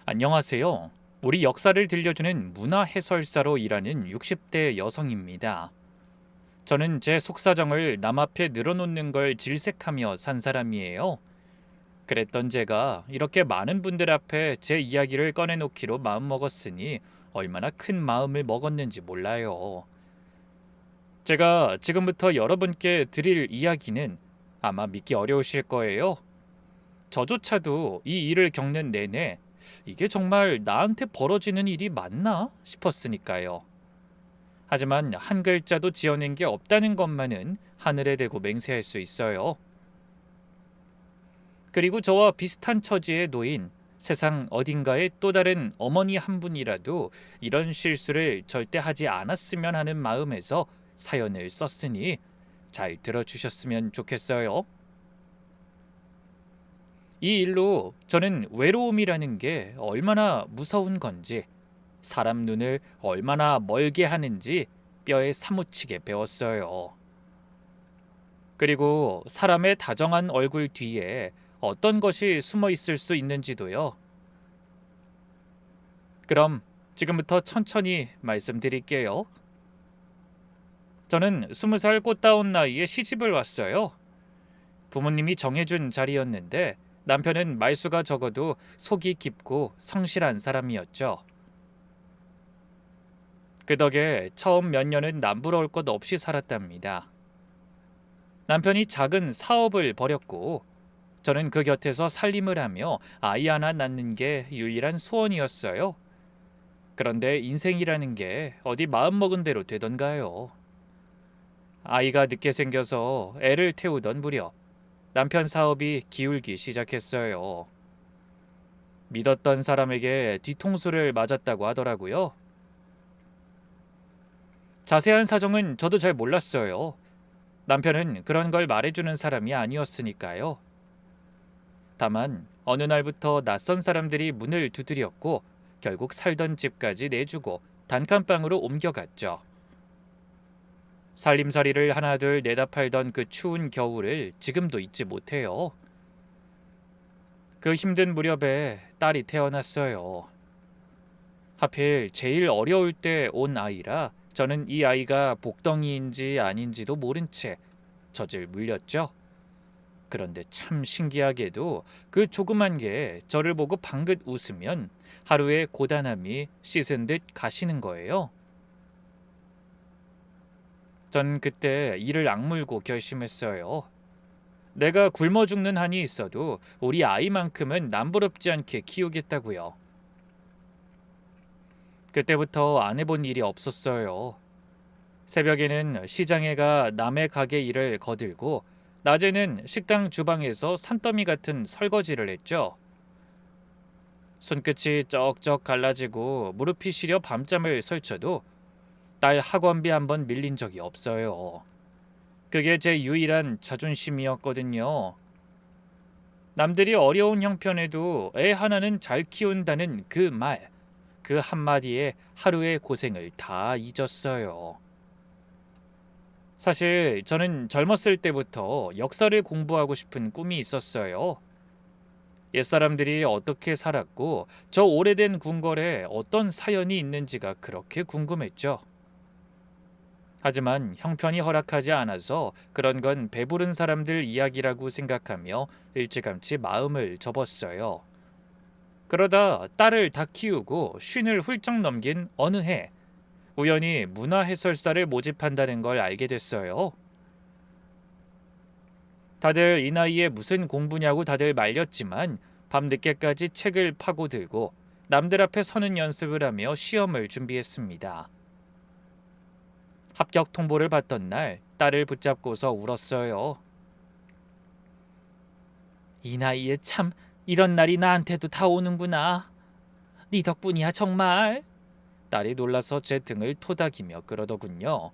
안녕하세요. 우리 역사를 들려주는 문화 해설사로 일하는 60대 여성입니다. 저는 제 속사정을 남 앞에 늘어놓는 걸 질색하며 산 사람이에요. 그랬던 제가 이렇게 많은 분들 앞에 제 이야기를 꺼내놓기로 마음먹었으니 얼마나 큰 마음을 먹었는지 몰라요. 제가 지금부터 여러분께 드릴 이야기는 아마 믿기 어려우실 거예요. 저조차도 이 일을 겪는 내내 이게 정말 나한테 벌어지는 일이 맞나 싶었으니까요. 하지만 한 글자도 지어낸 게 없다는 것만은 하늘에 대고 맹세할 수 있어요. 그리고 저와 비슷한 처지에 놓인 세상 어딘가에 또 다른 어머니 한 분이라도 이런 실수를 절대 하지 않았으면 하는 마음에서 사연을 썼으니 잘 들어주셨으면 좋겠어요. 이 일로 저는 외로움이라는 게 얼마나 무서운 건지, 사람 눈을 얼마나 멀게 하는지 뼈에 사무치게 배웠어요. 그리고 사람의 다정한 얼굴 뒤에 어떤 것이 숨어 있을 수 있는지도요. 그럼 지금부터 천천히 말씀드릴게요. 저는 20살 꽃다운 나이에 시집을 왔어요. 부모님이 정해준 자리였는데 남편은 말수가 적어도 속이 깊고 성실한 사람이었죠. 그 덕에 처음 몇 년은 남부러울 것 없이 살았답니다. 남편이 작은 사업을 벌였고 저는 그 곁에서 살림을 하며 아이 하나 낳는 게 유일한 소원이었어요. 그런데 인생이라는 게 어디 마음먹은 대로 되던가요. 아이가 늦게 생겨서 애를 태우던 무렵 남편 사업이 기울기 시작했어요. 믿었던 사람에게 뒤통수를 맞았다고 하더라고요. 자세한 사정은 저도 잘 몰랐어요. 남편은 그런 걸 말해주는 사람이 아니었으니까요. 다만 어느 날부터 낯선 사람들이 문을 두드렸고 결국 살던 집까지 내주고 단칸방으로 옮겨갔죠. 살림살이를 하나둘 내다 팔던 그 추운 겨울을 지금도 잊지 못해요. 그 힘든 무렵에 딸이 태어났어요. 하필 제일 어려울 때 온 아이라 저는 이 아이가 복덩이인지 아닌지도 모른 채 젖을 물렸죠. 그런데 참 신기하게도 그 조그만 게 저를 보고 방긋 웃으면 하루의 고단함이 씻은 듯 가시는 거예요. 전 그때 이를 악물고 결심했어요. 내가 굶어 죽는 한이 있어도 우리 아이만큼은 남부럽지 않게 키우겠다고요. 그때부터 안 해본 일이 없었어요. 새벽에는 시장에 가 남의 가게 일을 거들고 낮에는 식당 주방에서 산더미 같은 설거지를 했죠. 손끝이 쩍쩍 갈라지고 무릎이 시려 밤잠을 설쳐도 딸 학원비 한 번 밀린 적이 없어요. 그게 제 유일한 자존심이었거든요. 남들이 어려운 형편에도 애 하나는 잘 키운다는 그 말, 그 한마디에 하루의 고생을 다 잊었어요. 사실 저는 젊었을 때부터 역사를 공부하고 싶은 꿈이 있었어요. 옛사람들이 어떻게 살았고 저 오래된 궁궐에 어떤 사연이 있는지가 그렇게 궁금했죠. 하지만 형편이 허락하지 않아서 그런 건 배부른 사람들 이야기라고 생각하며 일찌감치 마음을 접었어요. 그러다 딸을 다 키우고 쉰을 훌쩍 넘긴 어느 해 우연히 문화해설사를 모집한다는 걸 알게 됐어요. 다들 이 나이에 무슨 공부냐고 다들 말렸지만 밤늦게까지 책을 파고들고 남들 앞에 서는 연습을 하며 시험을 준비했습니다. 합격 통보를 받던 날 딸을 붙잡고서 울었어요. 이 나이에 참 이런 날이 나한테도 다 오는구나. 네 덕분이야 정말. 딸이 놀라서 제 등을 토닥이며 그러더군요.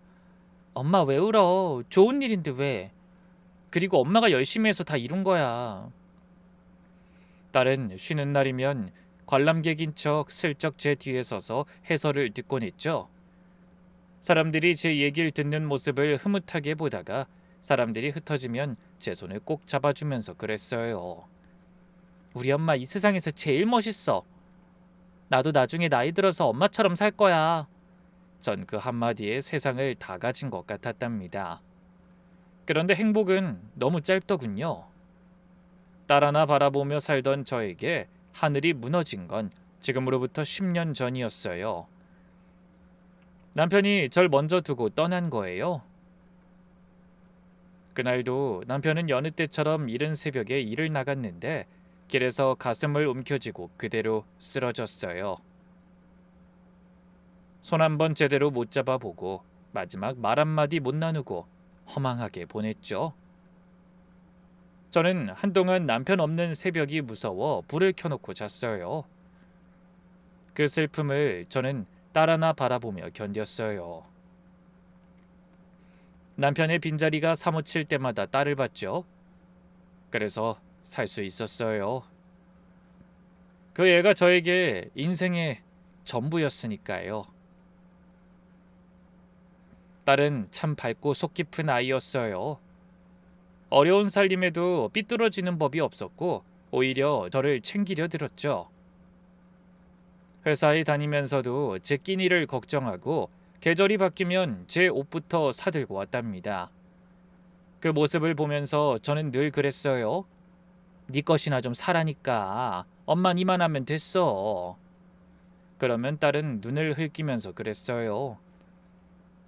엄마 왜 울어? 좋은 일인데 왜? 그리고 엄마가 열심히 해서 다 이룬 거야. 딸은 쉬는 날이면 관람객인 척 슬쩍 제 뒤에 서서 해설을 듣곤 했죠. 사람들이 제 얘기를 듣는 모습을 흐뭇하게 보다가 사람들이 흩어지면 제 손을 꼭 잡아주면서 그랬어요. 우리 엄마 이 세상에서 제일 멋있어. 나도 나중에 나이 들어서 엄마처럼 살 거야. 전 그 한마디에 세상을 다 가진 것 같았답니다. 그런데 행복은 너무 짧더군요. 딸 하나 바라보며 살던 저에게 하늘이 무너진 건 지금으로부터 10년 전이었어요. 남편이 절 먼저 두고 떠난 거예요. 그날도 남편은 여느 때처럼 이른 새벽에 일을 나갔는데 길에서 가슴을 움켜쥐고 그대로 쓰러졌어요. 손 한 번 제대로 못 잡아보고 마지막 말 한마디 못 나누고 허망하게 보냈죠. 저는 한동안 남편 없는 새벽이 무서워 불을 켜놓고 잤어요. 그 슬픔을 저는 딸 하나 바라보며 견뎠어요. 남편의 빈자리가 사무칠 때마다 딸을 봤죠. 그래서 살 수 있었어요. 그 애가 저에게 인생의 전부였으니까요. 딸은 참 밝고 속 깊은 아이였어요. 어려운 살림에도 삐뚤어지는 법이 없었고 오히려 저를 챙기려 들었죠. 회사에 다니면서도 제 끼니를 걱정하고 계절이 바뀌면 제 옷부터 사들고 왔답니다. 그 모습을 보면서 저는 늘 그랬어요. 네 것이나 좀 사라니까. 엄만 이만하면 됐어. 그러면 딸은 눈을 흘기면서 그랬어요.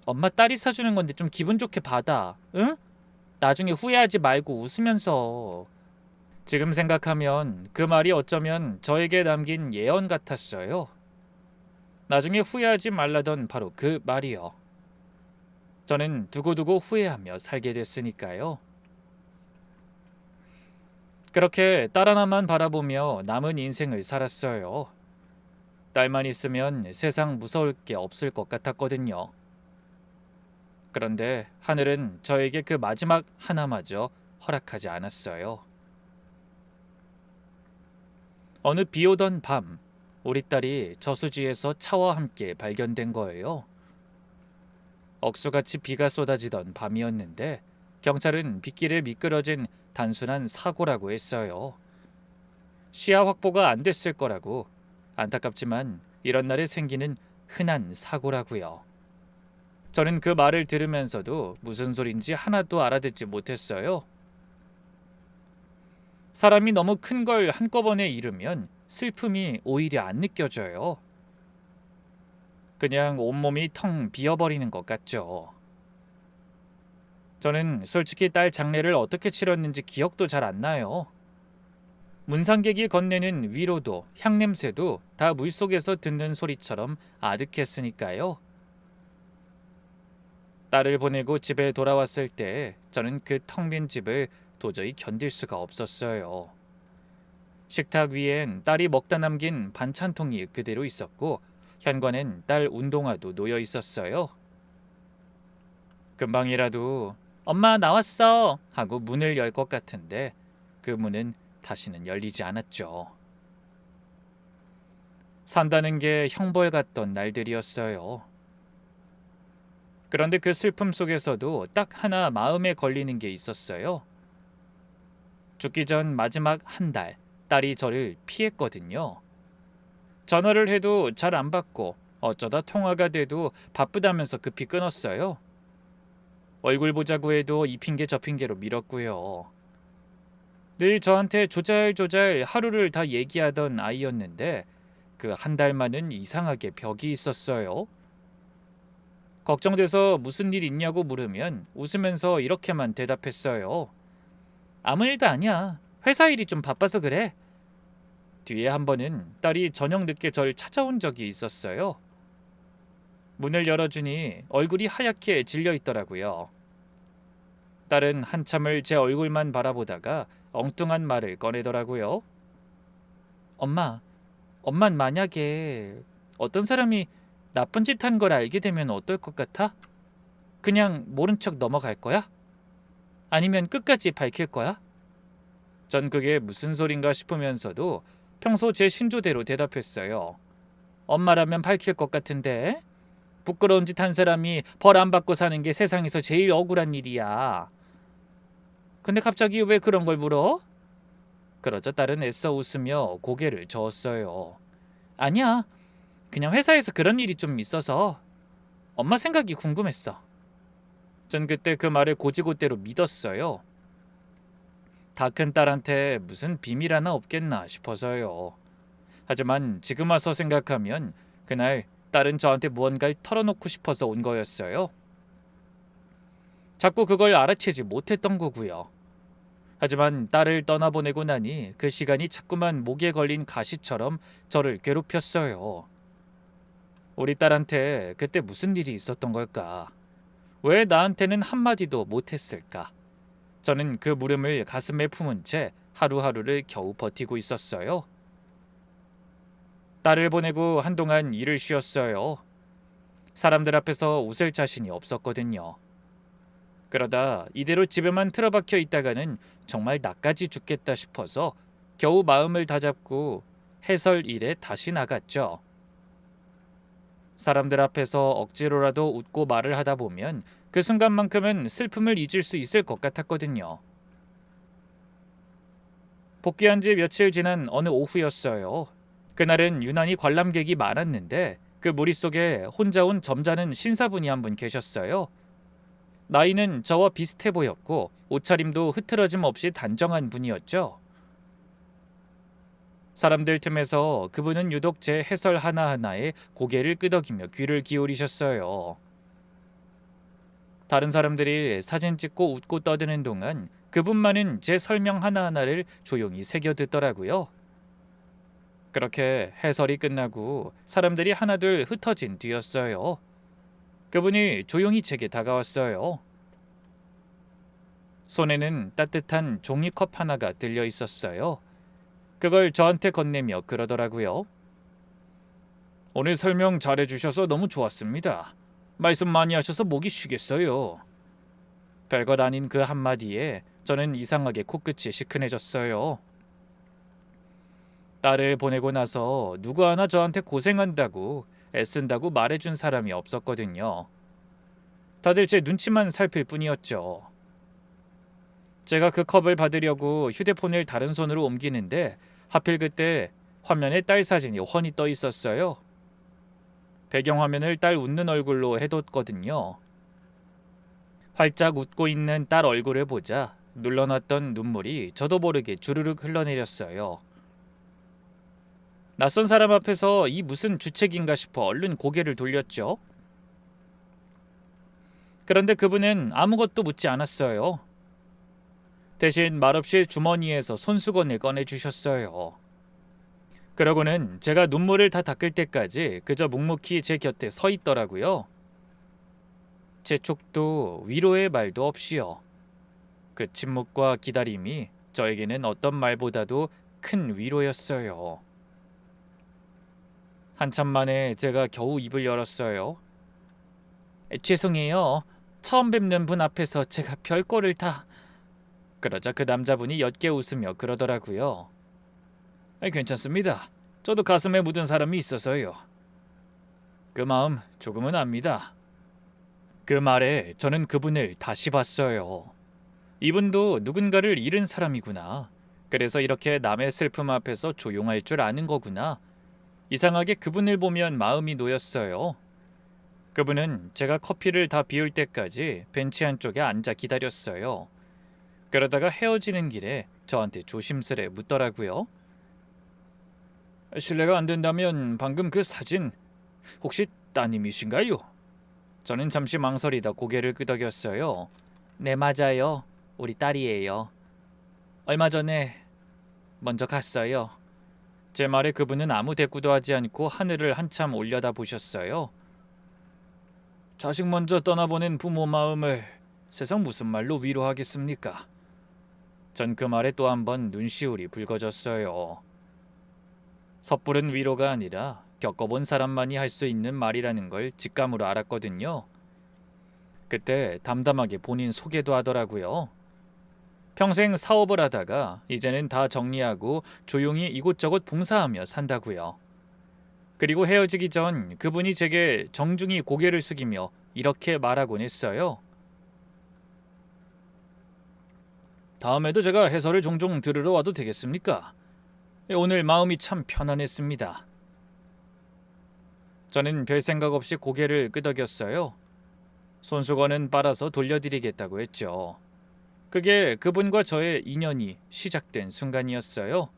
엄마 딸이 사주는 건데 좀 기분 좋게 받아. 응? 나중에 후회하지 말고 웃으면서. 지금 생각하면 그 말이 어쩌면 저에게 남긴 예언 같았어요. 나중에 후회하지 말라던 바로 그 말이요. 저는 두고두고 후회하며 살게 됐으니까요. 그렇게 딸 하나만 바라보며 남은 인생을 살았어요. 딸만 있으면 세상 무서울 게 없을 것 같았거든요. 그런데 하늘은 저에게 그 마지막 하나마저 허락하지 않았어요. 어느 비 오던 밤, 우리 딸이 저수지에서 차와 함께 발견된 거예요. 억수같이 비가 쏟아지던 밤이었는데 경찰은 빗길에 미끄러진 단순한 사고라고 했어요. 시야 확보가 안 됐을 거라고. 안타깝지만 이런 날에 생기는 흔한 사고라고요. 저는 그 말을 들으면서도 무슨 소린지 하나도 알아듣지 못했어요. 사람이 너무 큰 걸 한꺼번에 잃으면 슬픔이 오히려 안 느껴져요. 그냥 온몸이 텅 비어버리는 것 같죠. 저는 솔직히 딸 장례를 어떻게 치렀는지 기억도 잘 안 나요. 문상객이 건네는 위로도 향냄새도 다 물속에서 듣는 소리처럼 아득했으니까요. 딸을 보내고 집에 돌아왔을 때 저는 그 텅 빈 집을 도저히 견딜 수가 없었어요. 식탁 위엔 딸이 먹다 남긴 반찬통이 그대로 있었고 현관엔 딸 운동화도 놓여 있었어요. 금방이라도 엄마 나왔어 하고 문을 열 것 같은데 그 문은 다시는 열리지 않았죠. 산다는 게 형벌 같던 날들이었어요. 그런데 그 슬픔 속에서도 딱 하나 마음에 걸리는 게 있었어요. 죽기 전 마지막 한 달, 딸이 저를 피했거든요. 전화를 해도 잘 안 받고 어쩌다 통화가 돼도 바쁘다면서 급히 끊었어요. 얼굴 보자고 해도 이 핑계 저 핑계로 미뤘고요. 늘 저한테 조잘조잘 하루를 다 얘기하던 아이였는데 그 한 달만은 이상하게 벽이 있었어요. 걱정돼서 무슨 일 있냐고 물으면 웃으면서 이렇게만 대답했어요. 아무 일도 아니야. 회사 일이 좀 바빠서 그래. 뒤에 한 번은 딸이 저녁 늦게 절 찾아온 적이 있었어요. 문을 열어주니 얼굴이 하얗게 질려 있더라고요. 딸은 한참을 제 얼굴만 바라보다가 엉뚱한 말을 꺼내더라고요. 엄만 만약에 어떤 사람이 나쁜 짓 한 걸 알게 되면 어떨 것 같아? 그냥 모른 척 넘어갈 거야? 아니면 끝까지 밝힐 거야? 전 그게 무슨 소린가 싶으면서도 평소 제 신조대로 대답했어요. 엄마라면 밝힐 것 같은데? 부끄러운 짓 한 사람이 벌 안 받고 사는 게 세상에서 제일 억울한 일이야. 근데 갑자기 왜 그런 걸 물어? 그러자 딸은 애써 웃으며 고개를 저었어요. 아니야. 그냥 회사에서 그런 일이 좀 있어서 엄마 생각이 궁금했어. 전 그때 그 말을 고지고대로 믿었어요. 다 큰 딸한테 무슨 비밀 하나 없겠나 싶어서요. 하지만 지금 와서 생각하면 그날 딸은 저한테 무언가를 털어놓고 싶어서 온 거였어요. 자꾸 그걸 알아채지 못했던 거고요. 하지만 딸을 떠나보내고 나니 그 시간이 자꾸만 목에 걸린 가시처럼 저를 괴롭혔어요. 우리 딸한테 그때 무슨 일이 있었던 걸까? 왜 나한테는 한마디도 못했을까? 저는 그 물음을 가슴에 품은 채 하루하루를 겨우 버티고 있었어요. 딸을 보내고 한동안 일을 쉬었어요. 사람들 앞에서 웃을 자신이 없었거든요. 그러다 이대로 집에만 틀어박혀 있다가는 정말 나까지 죽겠다 싶어서 겨우 마음을 다잡고 해설 일에 다시 나갔죠. 사람들 앞에서 억지로라도 웃고 말을 하다 보면 그 순간만큼은 슬픔을 잊을 수 있을 것 같았거든요. 복귀한 지 며칠 지난 어느 오후였어요. 그날은 유난히 관람객이 많았는데 그 무리 속에 혼자 온 점잖은 신사분이 한 분 계셨어요. 나이는 저와 비슷해 보였고 옷차림도 흐트러짐 없이 단정한 분이었죠. 사람들 틈에서 그분은 유독 제 해설 하나하나에 고개를 끄덕이며 귀를 기울이셨어요. 다른 사람들이 사진 찍고 웃고 떠드는 동안 그분만은 제 설명 하나하나를 조용히 새겨 듣더라고요. 그렇게 해설이 끝나고 사람들이 하나둘 흩어진 뒤였어요. 그분이 조용히 제게 다가왔어요. 손에는 따뜻한 종이컵 하나가 들려 있었어요. 그걸 저한테 건네며 그러더라고요. 오늘 설명 잘해주셔서 너무 좋았습니다. 말씀 많이 하셔서 목이 쉬겠어요. 별것 아닌 그 한마디에 저는 이상하게 코끝이 시큰해졌어요. 딸을 보내고 나서 누구 하나 저한테 고생한다고 애쓴다고 말해준 사람이 없었거든요. 다들 제 눈치만 살필 뿐이었죠. 제가 그 컵을 받으려고 휴대폰을 다른 손으로 옮기는데 하필 그때 화면에 딸 사진이 훤히 떠 있었어요. 배경화면을 딸 웃는 얼굴로 해뒀거든요. 활짝 웃고 있는 딸 얼굴을 보자 눌러놨던 눈물이 저도 모르게 주르륵 흘러내렸어요. 낯선 사람 앞에서 이 무슨 주책인가 싶어 얼른 고개를 돌렸죠. 그런데 그분은 아무것도 묻지 않았어요. 대신 말없이 주머니에서 손수건을 꺼내주셨어요. 그러고는 제가 눈물을 다 닦을 때까지 그저 묵묵히 제 곁에 서 있더라고요. 제 쪽도 위로의 말도 없이요. 그 침묵과 기다림이 저에게는 어떤 말보다도 큰 위로였어요. 한참 만에 제가 겨우 입을 열었어요. 죄송해요. 처음 뵙는 분 앞에서 제가 별거를 다... 그러자 그 남자분이 옅게 웃으며 그러더라고요. 괜찮습니다. 저도 가슴에 묻은 사람이 있어서요. 그 마음 조금은 압니다. 그 말에 저는 그분을 다시 봤어요. 이분도 누군가를 잃은 사람이구나. 그래서 이렇게 남의 슬픔 앞에서 조용할 줄 아는 거구나. 이상하게 그분을 보면 마음이 놓였어요. 그분은 제가 커피를 다 비울 때까지 벤치 한쪽에 앉아 기다렸어요. 그러다가 헤어지는 길에 저한테 조심스레 묻더라고요. 실례가 안 된다면 방금 그 사진 혹시 따님이신가요? 저는 잠시 망설이다 고개를 끄덕였어요. 네, 맞아요. 우리 딸이에요. 얼마 전에 먼저 갔어요. 제 말에 그분은 아무 대꾸도 하지 않고 하늘을 한참 올려다 보셨어요. 자식 먼저 떠나보낸 부모 마음을 세상 무슨 말로 위로하겠습니까? 전 그 말에 또 한 번 눈시울이 붉어졌어요. 섣부른 위로가 아니라 겪어본 사람만이 할 수 있는 말이라는 걸 직감으로 알았거든요. 그때 담담하게 본인 소개도 하더라고요. 평생 사업을 하다가 이제는 다 정리하고 조용히 이곳저곳 봉사하며 산다고요. 그리고 헤어지기 전 그분이 제게 정중히 고개를 숙이며 이렇게 말하곤 했어요. 다음에도 제가 해설을 종종 들으러 와도 되겠습니까? 오늘 마음이 참 편안했습니다. 저는 별 생각 없이 고개를 끄덕였어요. 손수건은 빨아서 돌려드리겠다고 했죠. 그게 그분과 저의 인연이 시작된 순간이었어요.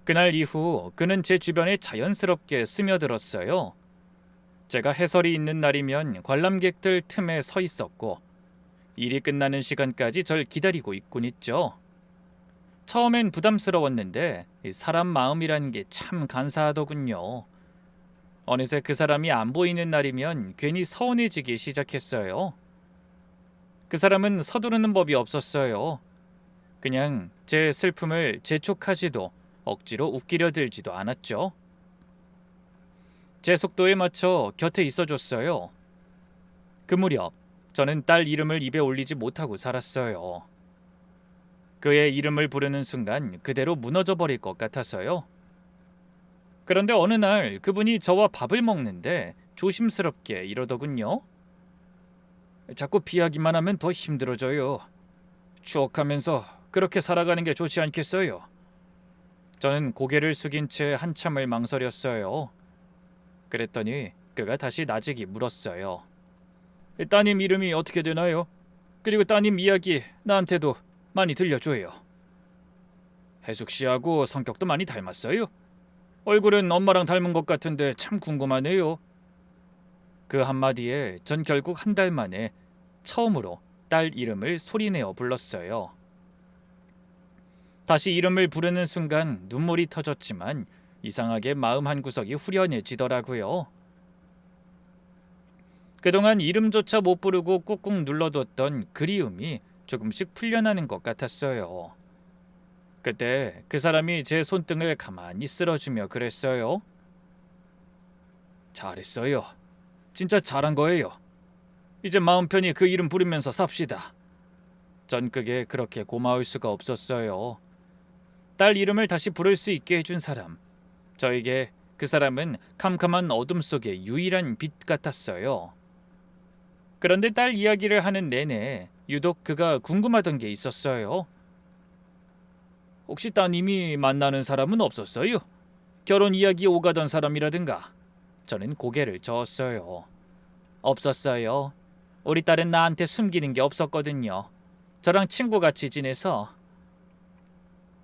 그날 이후 그는 제 주변에 자연스럽게 스며들었어요. 제가 해설이 있는 날이면 관람객들 틈에 서 있었고 일이 끝나는 시간까지 절 기다리고 있곤 있죠. 처음엔 부담스러웠는데 사람 마음이라는 게 참 간사하더군요. 어느새 그 사람이 안 보이는 날이면 괜히 서운해지기 시작했어요. 그 사람은 서두르는 법이 없었어요. 그냥 제 슬픔을 재촉하지도 억지로 웃기려 들지도 않았죠. 제 속도에 맞춰 곁에 있어줬어요. 그 무렵 저는 딸 이름을 입에 올리지 못하고 살았어요. 그의 이름을 부르는 순간 그대로 무너져 버릴 것 같아서요. 그런데 어느 날 그분이 저와 밥을 먹는데 조심스럽게 이러더군요. 자꾸 피하기만 하면 더 힘들어져요. 추억하면서 그렇게 살아가는 게 좋지 않겠어요? 저는 고개를 숙인 채 한참을 망설였어요. 그랬더니 그가 다시 나직이 물었어요. 따님 이름이 어떻게 되나요? 그리고 따님 이야기 나한테도 많이 들려줘요. 해숙 씨하고 성격도 많이 닮았어요. 얼굴은 엄마랑 닮은 것 같은데 참 궁금하네요. 그 한마디에 전 결국 한 달 만에 처음으로 딸 이름을 소리내어 불렀어요. 다시 이름을 부르는 순간 눈물이 터졌지만 이상하게 마음 한구석이 후련해지더라고요. 그동안 이름조차 못 부르고 꾹꾹 눌러뒀던 그리움이 조금씩 풀려나는 것 같았어요. 그때 그 사람이 제 손등을 가만히 쓸어주며 그랬어요. 잘했어요. 진짜 잘한 거예요. 이제 마음 편히 그 이름 부르면서 삽시다. 전 그게 그렇게 고마울 수가 없었어요. 딸 이름을 다시 부를 수 있게 해준 사람. 저에게 그 사람은 캄캄한 어둠 속의 유일한 빛 같았어요. 그런데 딸 이야기를 하는 내내 유독 그가 궁금하던 게 있었어요. 혹시 따님이 만나는 사람은 없었어요? 결혼 이야기 오가던 사람이라든가. 저는 고개를 저었어요. 없었어요. 우리 딸은 나한테 숨기는 게 없었거든요. 저랑 친구같이 지내서.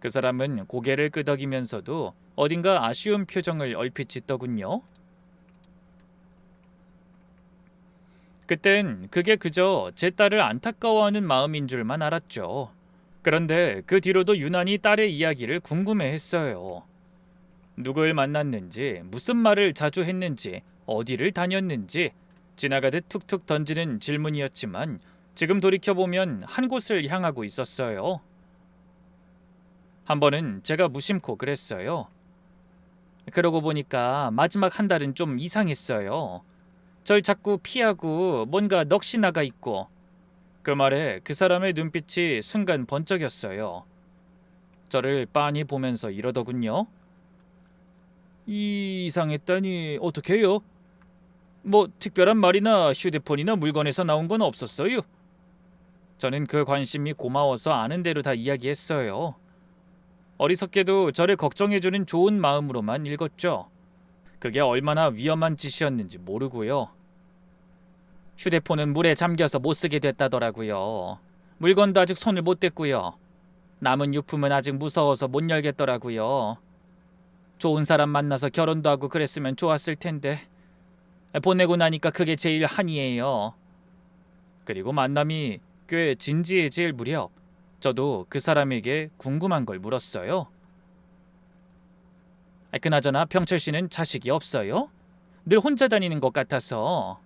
그 사람은 고개를 끄덕이면서도 어딘가 아쉬운 표정을 얼핏 짓더군요. 그땐 그게 그저 제 딸을 안타까워하는 마음인 줄만 알았죠. 그런데 그 뒤로도 유난히 딸의 이야기를 궁금해했어요. 누굴 만났는지, 무슨 말을 자주 했는지, 어디를 다녔는지 지나가듯 툭툭 던지는 질문이었지만 지금 돌이켜보면 한 곳을 향하고 있었어요. 한 번은 제가 무심코 그랬어요. 그러고 보니까 마지막 한 달은 좀 이상했어요. 절 자꾸 피하고 뭔가 넋이 나가 있고. 그 말에 그 사람의 눈빛이 순간 번쩍였어요. 저를 빤히 보면서 이러더군요. 이상했다니 어떡해요? 뭐 특별한 말이나 휴대폰이나 물건에서 나온 건 없었어요? 저는 그 관심이 고마워서 아는 대로 다 이야기했어요. 어리석게도 저를 걱정해주는 좋은 마음으로만 읽었죠. 그게 얼마나 위험한 짓이었는지 모르고요. 휴대폰은 물에 잠겨서 못 쓰게 됐다더라고요. 물건도 아직 손을 못 댔고요. 남은 유품은 아직 무서워서 못 열겠더라고요. 좋은 사람 만나서 결혼도 하고 그랬으면 좋았을 텐데 보내고 나니까 그게 제일 한이에요. 그리고 만남이 꽤 진지해질 무렵 저도 그 사람에게 궁금한 걸 물었어요. 그나저나 병철 씨는 자식이 없어요? 늘 혼자 다니는 것 같아서.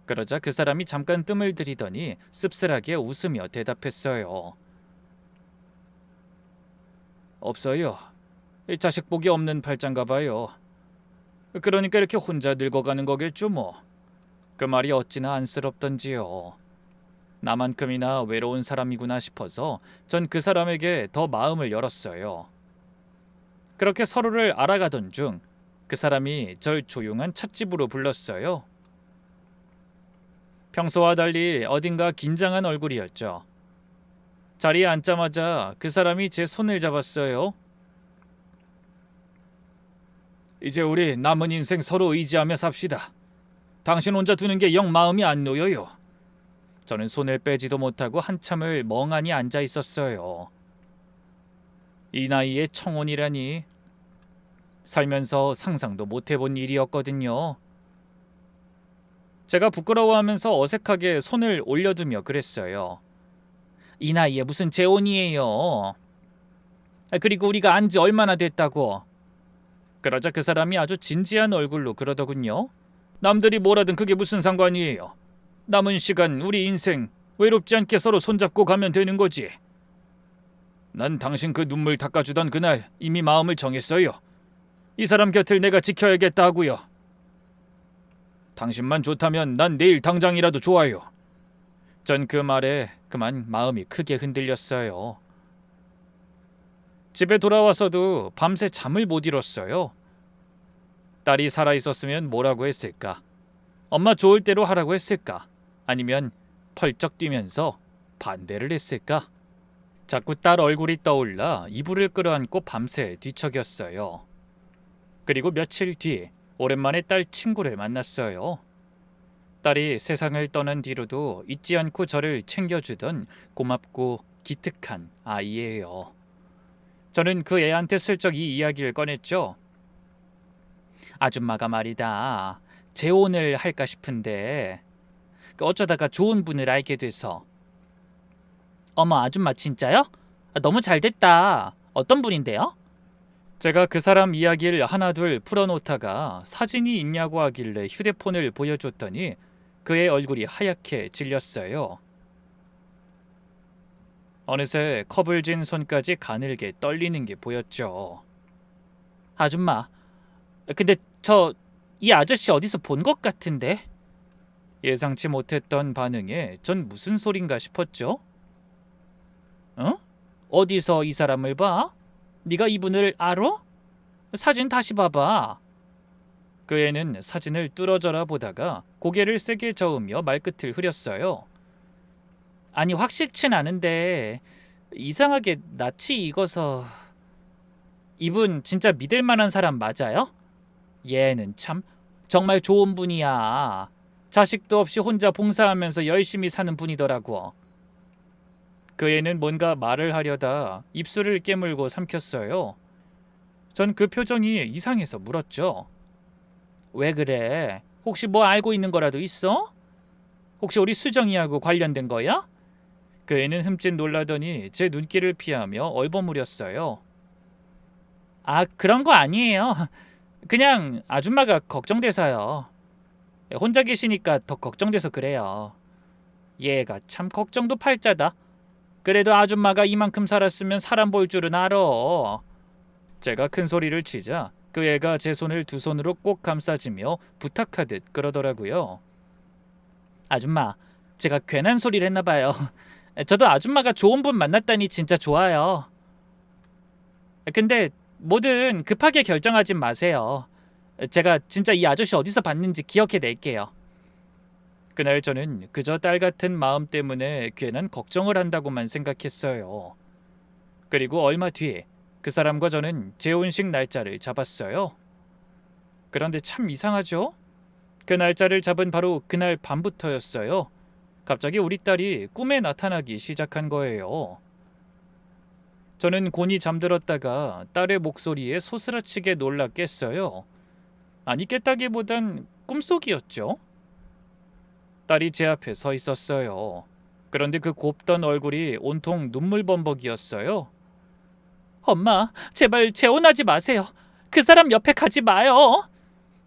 그러자 그 사람이 잠깐 뜸을 들이더니 씁쓸하게 웃으며 대답했어요. 없어요. 자식 복이 없는 팔자인가 봐요. 그러니까 이렇게 혼자 늙어가는 거겠죠 뭐. 그 말이 어찌나 안쓰럽던지요. 나만큼이나 외로운 사람이구나 싶어서 전 그 사람에게 더 마음을 열었어요. 그렇게 서로를 알아가던 중 그 사람이 절 조용한 찻집으로 불렀어요. 평소와 달리 어딘가 긴장한 얼굴이었죠. 자리에 앉자마자 그 사람이 제 손을 잡았어요. 이제 우리 남은 인생 서로 의지하며 삽시다. 당신 혼자 두는 게 영 마음이 안 놓여요. 저는 손을 빼지도 못하고 한참을 멍하니 앉아 있었어요. 이 나이에 청혼이라니 살면서 상상도 못 해본 일이었거든요. 제가 부끄러워하면서 어색하게 손을 올려두며 그랬어요. 이 나이에 무슨 재혼이에요. 그리고 우리가 안 지 얼마나 됐다고. 그러자 그 사람이 아주 진지한 얼굴로 그러더군요. 남들이 뭐라든 그게 무슨 상관이에요. 남은 시간 우리 인생 외롭지 않게 서로 손잡고 가면 되는 거지. 난 당신 그 눈물 닦아주던 그날 이미 마음을 정했어요. 이 사람 곁을 내가 지켜야겠다 하고요. 당신만 좋다면 난 내일 당장이라도 좋아요. 전 그 말에 그만 마음이 크게 흔들렸어요. 집에 돌아와서도 밤새 잠을 못 이뤘어요. 딸이 살아있었으면 뭐라고 했을까? 엄마 좋을 대로 하라고 했을까? 아니면 펄쩍 뛰면서 반대를 했을까? 자꾸 딸 얼굴이 떠올라 이불을 끌어안고 밤새 뒤척였어요. 그리고 며칠 뒤 오랜만에 딸 친구를 만났어요. 딸이 세상을 떠난 뒤로도 잊지 않고 저를 챙겨주던 고맙고 기특한 아이예요. 저는 그 애한테 슬쩍 이 이야기를 꺼냈죠. 아줌마가 말이다. 재혼을 할까 싶은데 어쩌다가 좋은 분을 알게 돼서. 어머, 아줌마 진짜요? 너무 잘됐다. 어떤 분인데요? 제가 그 사람 이야기를 하나둘 풀어놓다가 사진이 있냐고 하길래 휴대폰을 보여줬더니 그의 얼굴이 하얗게 질렸어요. 어느새 컵을 쥔 손까지 가늘게 떨리는 게 보였죠. 아줌마, 근데 이 아저씨 어디서 본 것 같은데? 예상치 못했던 반응에 전 무슨 소린가 싶었죠. 어? 어디서 이 사람을 봐? 네가 이분을 알아? 사진 다시 봐봐. 그 애는 사진을 뚫어져라 보다가 고개를 세게 저으며 말끝을 흐렸어요. 아니 확실진 않은데 이상하게 낯이 익어서. 이분 진짜 믿을 만한 사람 맞아요? 얘는 참 정말 좋은 분이야. 자식도 없이 혼자 봉사하면서 열심히 사는 분이더라고. 그 애는 뭔가 말을 하려다 입술을 깨물고 삼켰어요. 전 그 표정이 이상해서 물었죠. 왜 그래? 혹시 뭐 알고 있는 거라도 있어? 혹시 우리 수정이하고 관련된 거야? 그 애는 흠칫 놀라더니 제 눈길을 피하며 얼버무렸어요. 아, 그런 거 아니에요. 그냥 아줌마가 걱정돼서요. 혼자 계시니까 더 걱정돼서 그래요. 얘가 참 걱정도 팔자다. 그래도 아줌마가 이만큼 살았으면 사람 볼 줄은 알아. 제가 큰 소리를 치자 그 애가 제 손을 두 손으로 꼭 감싸지며 부탁하듯 그러더라고요. 아줌마, 제가 괜한 소리를 했나 봐요. 저도 아줌마가 좋은 분 만났다니 진짜 좋아요. 근데 뭐든 급하게 결정하지 마세요. 제가 진짜 이 아저씨 어디서 봤는지 기억해 낼게요. 그날 저는 그저 딸 같은 마음 때문에 괜한 걱정을 한다고만 생각했어요. 그리고 얼마 뒤에 그 사람과 저는 재혼식 날짜를 잡았어요. 그런데 참 이상하죠? 그 날짜를 잡은 바로 그날 밤부터였어요. 갑자기 우리 딸이 꿈에 나타나기 시작한 거예요. 저는 곤히 잠들었다가 딸의 목소리에 소스라치게 놀라 깼어요. 아니 깼다기보단 꿈속이었죠. 딸이 제 앞에 서 있었어요. 그런데 그 곱던 얼굴이 온통 눈물범벅이었어요. 엄마, 제발 재혼하지 마세요. 그 사람 옆에 가지 마요.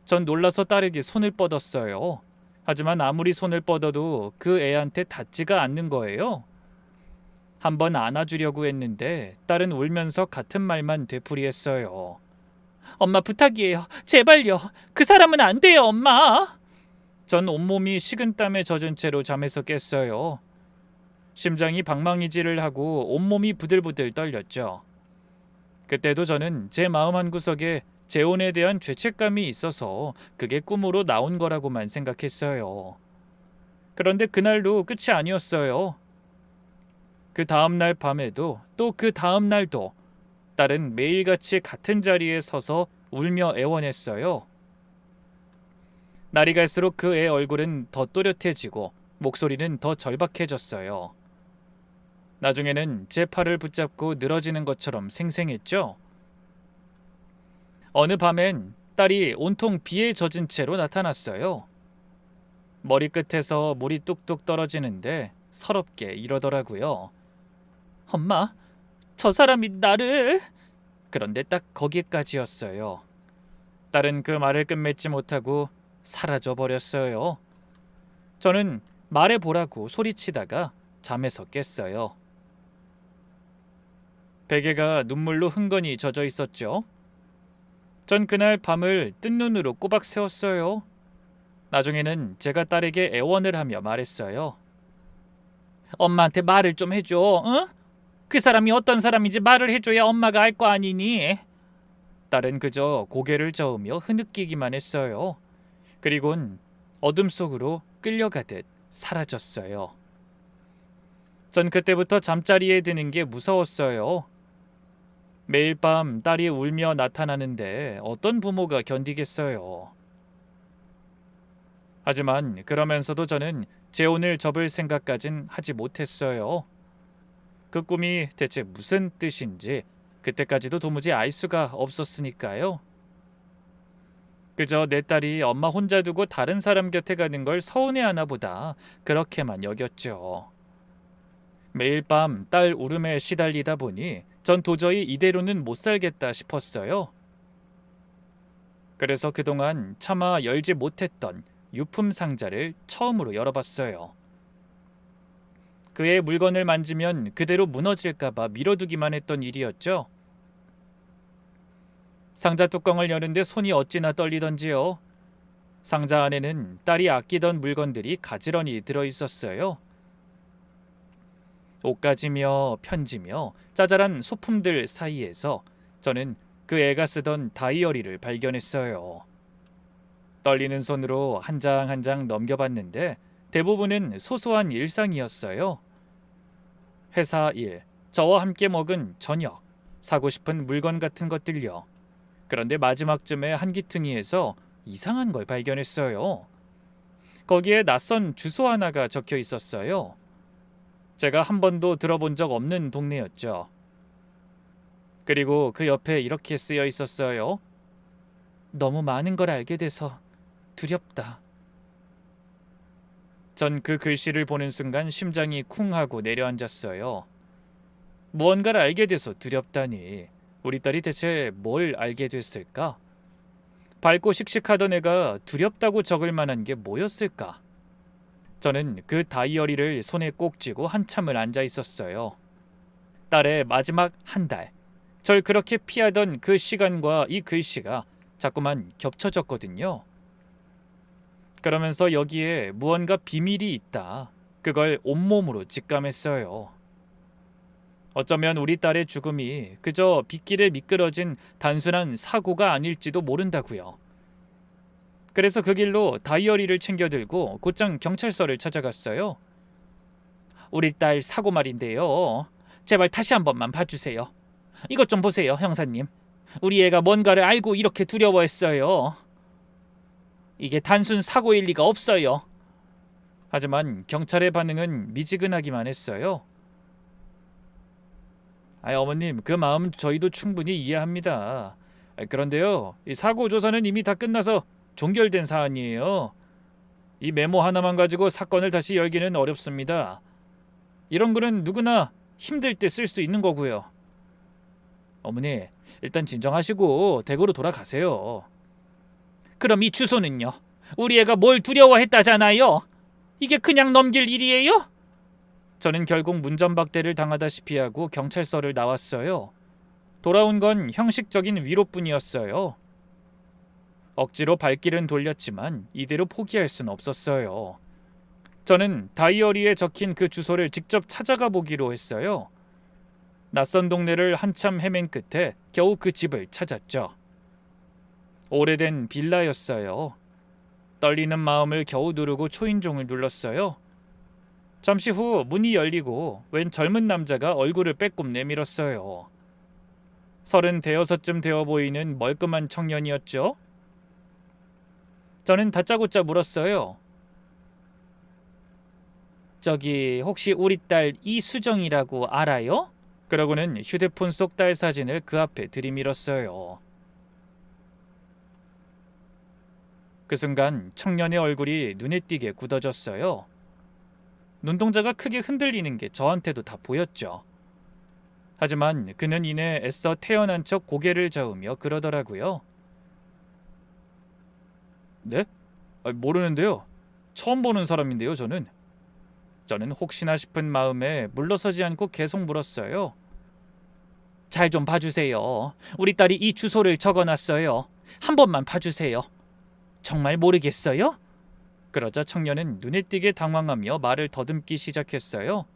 전 놀라서 딸에게 손을 뻗었어요. 하지만 아무리 손을 뻗어도 그 애한테 닿지가 않는 거예요. 한번 안아주려고 했는데 딸은 울면서 같은 말만 되풀이했어요. 엄마 부탁이에요. 제발요. 그 사람은 안 돼요, 엄마. 전 온몸이 식은땀에 젖은 채로 잠에서 깼어요. 심장이 방망이질을 하고 온몸이 부들부들 떨렸죠. 그때도 저는 제 마음 한구석에 재혼에 대한 죄책감이 있어서 그게 꿈으로 나온 거라고만 생각했어요. 그런데 그날도 끝이 아니었어요. 그 다음날 밤에도 또 그 다음날도 딸은 매일같이 같은 자리에 서서 울며 애원했어요. 날이 갈수록 그 애 얼굴은 더 또렷해지고 목소리는 더 절박해졌어요. 나중에는 제 팔을 붙잡고 늘어지는 것처럼 생생했죠. 어느 밤엔 딸이 온통 비에 젖은 채로 나타났어요. 머리끝에서 물이 뚝뚝 떨어지는데 서럽게 이러더라고요. 엄마, 저 사람이 나를... 그런데 딱 거기까지였어요. 딸은 그 말을 끝맺지 못하고 사라져 버렸어요. 저는 말해보라고 소리치다가 잠에서 깼어요. 베개가 눈물로 흥건히 젖어 있었죠. 전 그날 밤을 뜬 눈으로 꼬박 새웠어요. 나중에는 제가 딸에게 애원을 하며 말했어요. 엄마한테 말을 좀 해줘, 응? 그 사람이 어떤 사람인지 말을 해줘야 엄마가 알 거 아니니? 딸은 그저 고개를 저으며 흐느끼기만 했어요. 그리곤 어둠 속으로 끌려가듯 사라졌어요. 전 그때부터 잠자리에 드는 게 무서웠어요. 매일 밤 딸이 울며 나타나는데 어떤 부모가 견디겠어요. 하지만 그러면서도 저는 재혼을 접을 생각까진 하지 못했어요. 그 꿈이 대체 무슨 뜻인지 그때까지도 도무지 알 수가 없었으니까요. 그저 내 딸이 엄마 혼자 두고 다른 사람 곁에 가는 걸 서운해하나 보다 그렇게만 여겼죠. 매일 밤 딸 울음에 시달리다 보니 전 도저히 이대로는 못 살겠다 싶었어요. 그래서 그동안 차마 열지 못했던 유품 상자를 처음으로 열어봤어요. 그의 물건을 만지면 그대로 무너질까봐 밀어두기만 했던 일이었죠. 상자 뚜껑을 여는데 손이 어찌나 떨리던지요. 상자 안에는 딸이 아끼던 물건들이 가지런히 들어있었어요. 옷가지며 편지며 짜잘한 소품들 사이에서 저는 그 애가 쓰던 다이어리를 발견했어요. 떨리는 손으로 한 장 한 장 넘겨봤는데 대부분은 소소한 일상이었어요. 회사 일, 저와 함께 먹은 저녁, 사고 싶은 물건 같은 것들요. 그런데 마지막쯤에 한 귀퉁이에서 이상한 걸 발견했어요. 거기에 낯선 주소 하나가 적혀 있었어요. 제가 한 번도 들어본 적 없는 동네였죠. 그리고 그 옆에 이렇게 쓰여 있었어요. 너무 많은 걸 알게 돼서 두렵다. 전 그 글씨를 보는 순간 심장이 쿵 하고 내려앉았어요. 무언가를 알게 돼서 두렵다니. 우리 딸이 대체 뭘 알게 됐을까? 밝고 씩씩하던 애가 두렵다고 적을 만한 게 뭐였을까? 저는 그 다이어리를 손에 꼭 쥐고 한참을 앉아 있었어요. 딸의 마지막 한 달, 절 그렇게 피하던 그 시간과 이 글씨가 자꾸만 겹쳐졌거든요. 그러면서 여기에 무언가 비밀이 있다. 그걸 온몸으로 직감했어요. 어쩌면 우리 딸의 죽음이 그저 빗길에 미끄러진 단순한 사고가 아닐지도 모른다고요. 그래서 그 길로 다이어리를 챙겨 들고 곧장 경찰서를 찾아갔어요. 우리 딸 사고 말인데요. 제발 다시 한 번만 봐주세요. 이것 좀 보세요, 형사님. 우리 애가 뭔가를 알고 이렇게 두려워했어요. 이게 단순 사고일 리가 없어요. 하지만 경찰의 반응은 미지근하기만 했어요. 어머님, 그 마음 저희도 충분히 이해합니다. 그런데요, 이 사고 조사는 이미 다 끝나서 종결된 사안이에요. 이 메모 하나만 가지고 사건을 다시 열기는 어렵습니다. 이런 글은 누구나 힘들 때 쓸 수 있는 거고요. 어머니, 일단 진정하시고 댁으로 돌아가세요. 그럼 이 주소는요? 우리 애가 뭘 두려워했다잖아요. 이게 그냥 넘길 일이에요? 저는 결국 문전박대를 당하다시피 하고 경찰서를 나왔어요. 돌아온 건 형식적인 위로뿐이었어요. 억지로 발길은 돌렸지만 이대로 포기할 순 없었어요. 저는 다이어리에 적힌 그 주소를 직접 찾아가 보기로 했어요. 낯선 동네를 한참 헤맨 끝에 겨우 그 집을 찾았죠. 오래된 빌라였어요. 떨리는 마음을 겨우 누르고 초인종을 눌렀어요. 잠시 후 문이 열리고 웬 젊은 남자가 얼굴을 빼꼼 내밀었어요. 35쯤 되어 보이는 멀끔한 청년이었죠. 저는 다짜고짜 물었어요. 저기 혹시 우리 딸 이수정이라고 알아요? 그러고는 휴대폰 속 딸 사진을 그 앞에 들이밀었어요. 그 순간 청년의 얼굴이 눈에 띄게 굳어졌어요. 눈동자가 크게 흔들리는 게 저한테도 다 보였죠. 하지만 그는 이내 애써 태어난 척 고개를 저으며 그러더라고요. 네? 모르는데요. 처음 보는 사람인데요, 저는. 저는 혹시나 싶은 마음에 물러서지 않고 계속 물었어요. 잘 좀 봐주세요. 우리 딸이 이 주소를 적어놨어요. 한 번만 봐주세요. 정말 모르겠어요? 그러자 청년은 눈에 띄게 당황하며 말을 더듬기 시작했어요.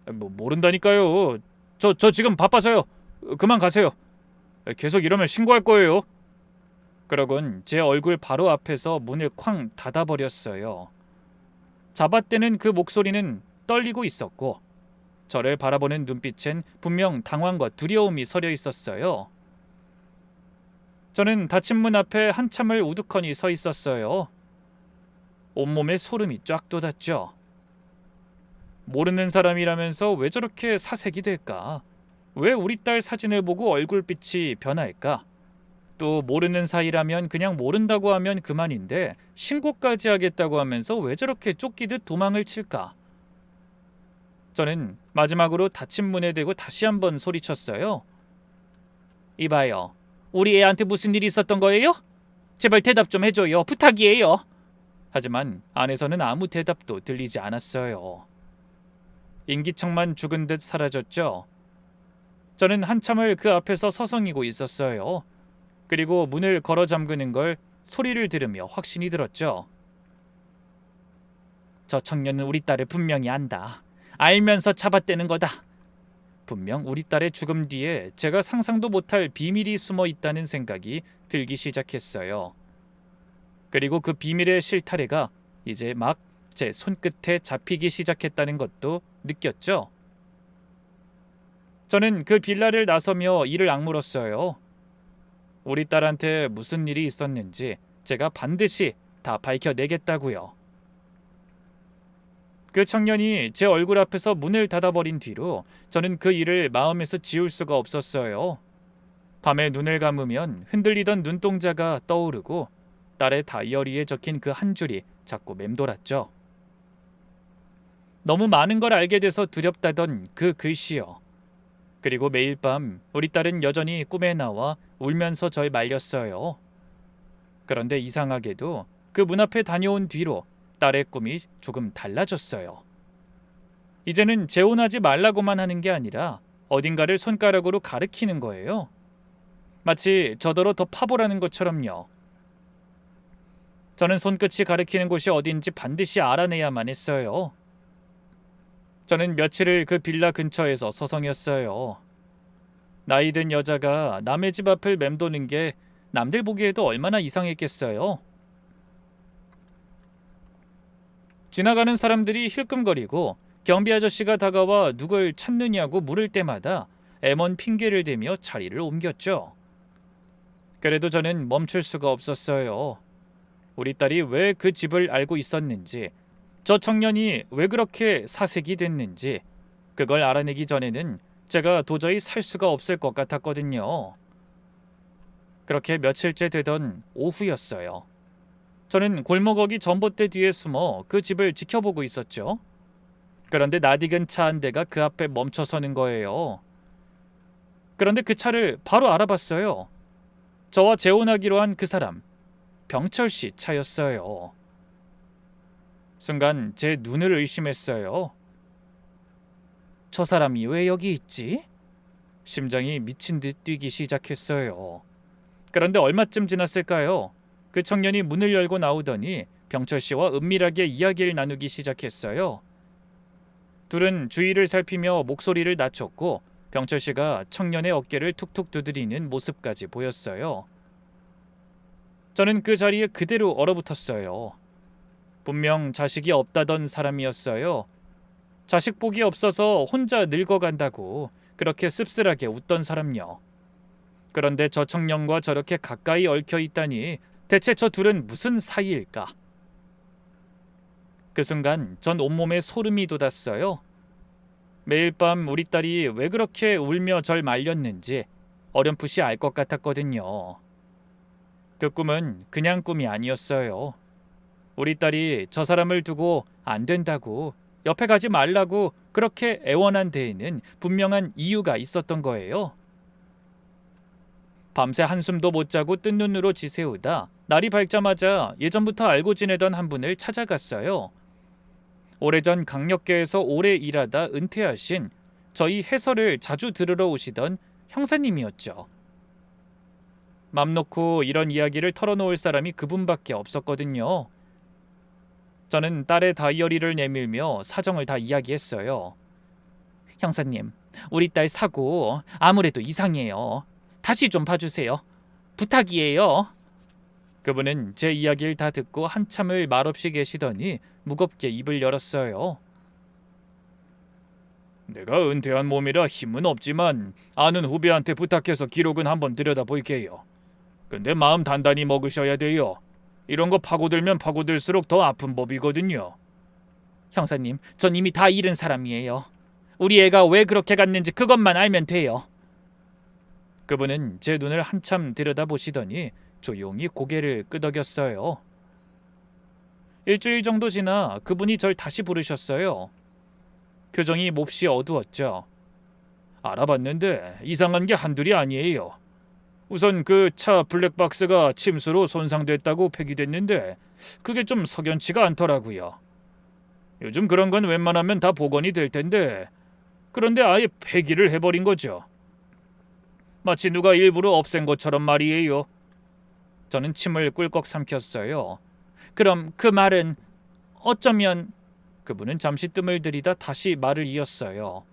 모른다니까요. 저 지금 바빠서요. 그만 가세요. 계속 이러면 신고할 거예요. 그러곤 제 얼굴 바로 앞에서 문을 쾅 닫아버렸어요. 잡아떼는 그 목소리는 떨리고 있었고 저를 바라보는 눈빛엔 분명 당황과 두려움이 서려 있었어요. 저는 닫힌 문 앞에 한참을 우두커니 서 있었어요. 온몸에 소름이 쫙 돋았죠. 모르는 사람이라면서 왜 저렇게 사색이 될까? 왜 우리 딸 사진을 보고 얼굴빛이 변할까? 또 모르는 사이라면 그냥 모른다고 하면 그만인데 신고까지 하겠다고 하면서 왜 저렇게 쫓기듯 도망을 칠까? 저는 마지막으로 닫힌 문에 대고 다시 한번 소리쳤어요. 이봐요. 우리 애한테 무슨 일이 있었던 거예요? 제발 대답 좀 해줘요. 부탁이에요. 하지만 안에서는 아무 대답도 들리지 않았어요. 인기척만 죽은 듯 사라졌죠. 저는 한참을 그 앞에서 서성이고 있었어요. 그리고 문을 걸어 잠그는 걸 소리를 들으며 확신이 들었죠. 저 청년은 우리 딸을 분명히 안다. 알면서 잡아떼는 거다. 분명 우리 딸의 죽음 뒤에 제가 상상도 못할 비밀이 숨어 있다는 생각이 들기 시작했어요. 그리고 그 비밀의 실타래가 이제 막 제 손끝에 잡히기 시작했다는 것도 느꼈죠. 저는 그 빌라를 나서며 이를 악물었어요. 우리 딸한테 무슨 일이 있었는지 제가 반드시 다 밝혀내겠다고요. 그 청년이 제 얼굴 앞에서 문을 닫아버린 뒤로 저는 그 일을 마음에서 지울 수가 없었어요. 밤에 눈을 감으면 흔들리던 눈동자가 떠오르고 딸의 다이어리에 적힌 그 한 줄이 자꾸 맴돌았죠. 너무 많은 걸 알게 돼서 두렵다던 그 글씨요. 그리고 매일 밤 우리 딸은 여전히 꿈에 나와 울면서 절 말렸어요. 그런데 이상하게도 그 문 앞에 다녀온 뒤로 딸의 꿈이 조금 달라졌어요. 이제는 재혼하지 말라고만 하는 게 아니라 어딘가를 손가락으로 가리키는 거예요. 마치 저더러 더 파보라는 것처럼요. 저는 손끝이 가리키는 곳이 어딘지 반드시 알아내야만 했어요. 저는 며칠을 그 빌라 근처에서 서성였어요. 나이든 여자가 남의 집 앞을 맴도는 게 남들 보기에도 얼마나 이상했겠어요. 지나가는 사람들이 힐끔거리고 경비 아저씨가 다가와 누굴 찾느냐고 물을 때마다 애먼 핑계를 대며 자리를 옮겼죠. 그래도 저는 멈출 수가 없었어요. 우리 딸이 왜 그 집을 알고 있었는지, 저 청년이 왜 그렇게 사색이 됐는지 그걸 알아내기 전에는 제가 도저히 살 수가 없을 것 같았거든요. 그렇게 며칠째 되던 오후였어요. 저는 골목어기 전봇대 뒤에 숨어 그 집을 지켜보고 있었죠. 그런데 낯익은 차 한 대가 그 앞에 멈춰서는 거예요. 그런데 그 차를 바로 알아봤어요. 저와 재혼하기로 한 그 사람, 병철 씨 차였어요. 순간 제 눈을 의심했어요. 저 사람이 왜 여기 있지? 심장이 미친 듯 뛰기 시작했어요. 그런데 얼마쯤 지났을까요? 그 청년이 문을 열고 나오더니 병철 씨와 은밀하게 이야기를 나누기 시작했어요. 둘은 주위를 살피며 목소리를 낮췄고 병철 씨가 청년의 어깨를 툭툭 두드리는 모습까지 보였어요. 저는 그 자리에 그대로 얼어붙었어요. 분명 자식이 없다던 사람이었어요. 자식 복이 없어서 혼자 늙어간다고 그렇게 씁쓸하게 웃던 사람요. 그런데 저 청년과 저렇게 가까이 얽혀 있다니 대체 저 둘은 무슨 사이일까? 그 순간 전 온몸에 소름이 돋았어요. 매일 밤 우리 딸이 왜 그렇게 울며 절 말렸는지 어렴풋이 알 것 같았거든요. 그 꿈은 그냥 꿈이 아니었어요. 우리 딸이 저 사람을 두고 안 된다고, 옆에 가지 말라고 그렇게 애원한 데에는 분명한 이유가 있었던 거예요. 밤새 한숨도 못 자고 뜬 눈으로 지새우다 날이 밝자마자 예전부터 알고 지내던 한 분을 찾아갔어요. 오래전 강력계에서 오래 일하다 은퇴하신 저희 해설을 자주 들으러 오시던 형사님이었죠. 맘 놓고 이런 이야기를 털어놓을 사람이 그분밖에 없었거든요. 저는 딸의 다이어리를 내밀며 사정을 다 이야기했어요. 형사님, 우리 딸 사고 아무래도 이상해요. 다시 좀 봐주세요. 부탁이에요. 그분은 제 이야기를 다 듣고 한참을 말없이 계시더니 무겁게 입을 열었어요. 내가 은퇴한 몸이라 힘은 없지만 아는 후배한테 부탁해서 기록은 한번 들여다볼게요. 근데 마음 단단히 먹으셔야 돼요. 이런 거 파고들면 파고들수록 더 아픈 법이거든요. 형사님, 전 이미 다 잃은 사람이에요. 우리 애가 왜 그렇게 갔는지 그것만 알면 돼요. 그분은 제 눈을 한참 들여다보시더니 조용히 고개를 끄덕였어요. 일주일 정도 지나 그분이 절 다시 부르셨어요. 표정이 몹시 어두웠죠. 알아봤는데 이상한 게 한둘이 아니에요. 우선 그 차 블랙박스가 침수로 손상됐다고 폐기됐는데 그게 좀 석연치가 않더라고요. 요즘 그런 건 웬만하면 다 복원이 될 텐데 그런데 아예 폐기를 해버린 거죠. 마치 누가 일부러 없앤 것처럼 말이에요. 저는 침을 꿀꺽 삼켰어요. 그럼 그 말은 어쩌면... 그분은 잠시 뜸을 들이다 다시 말을 이었어요.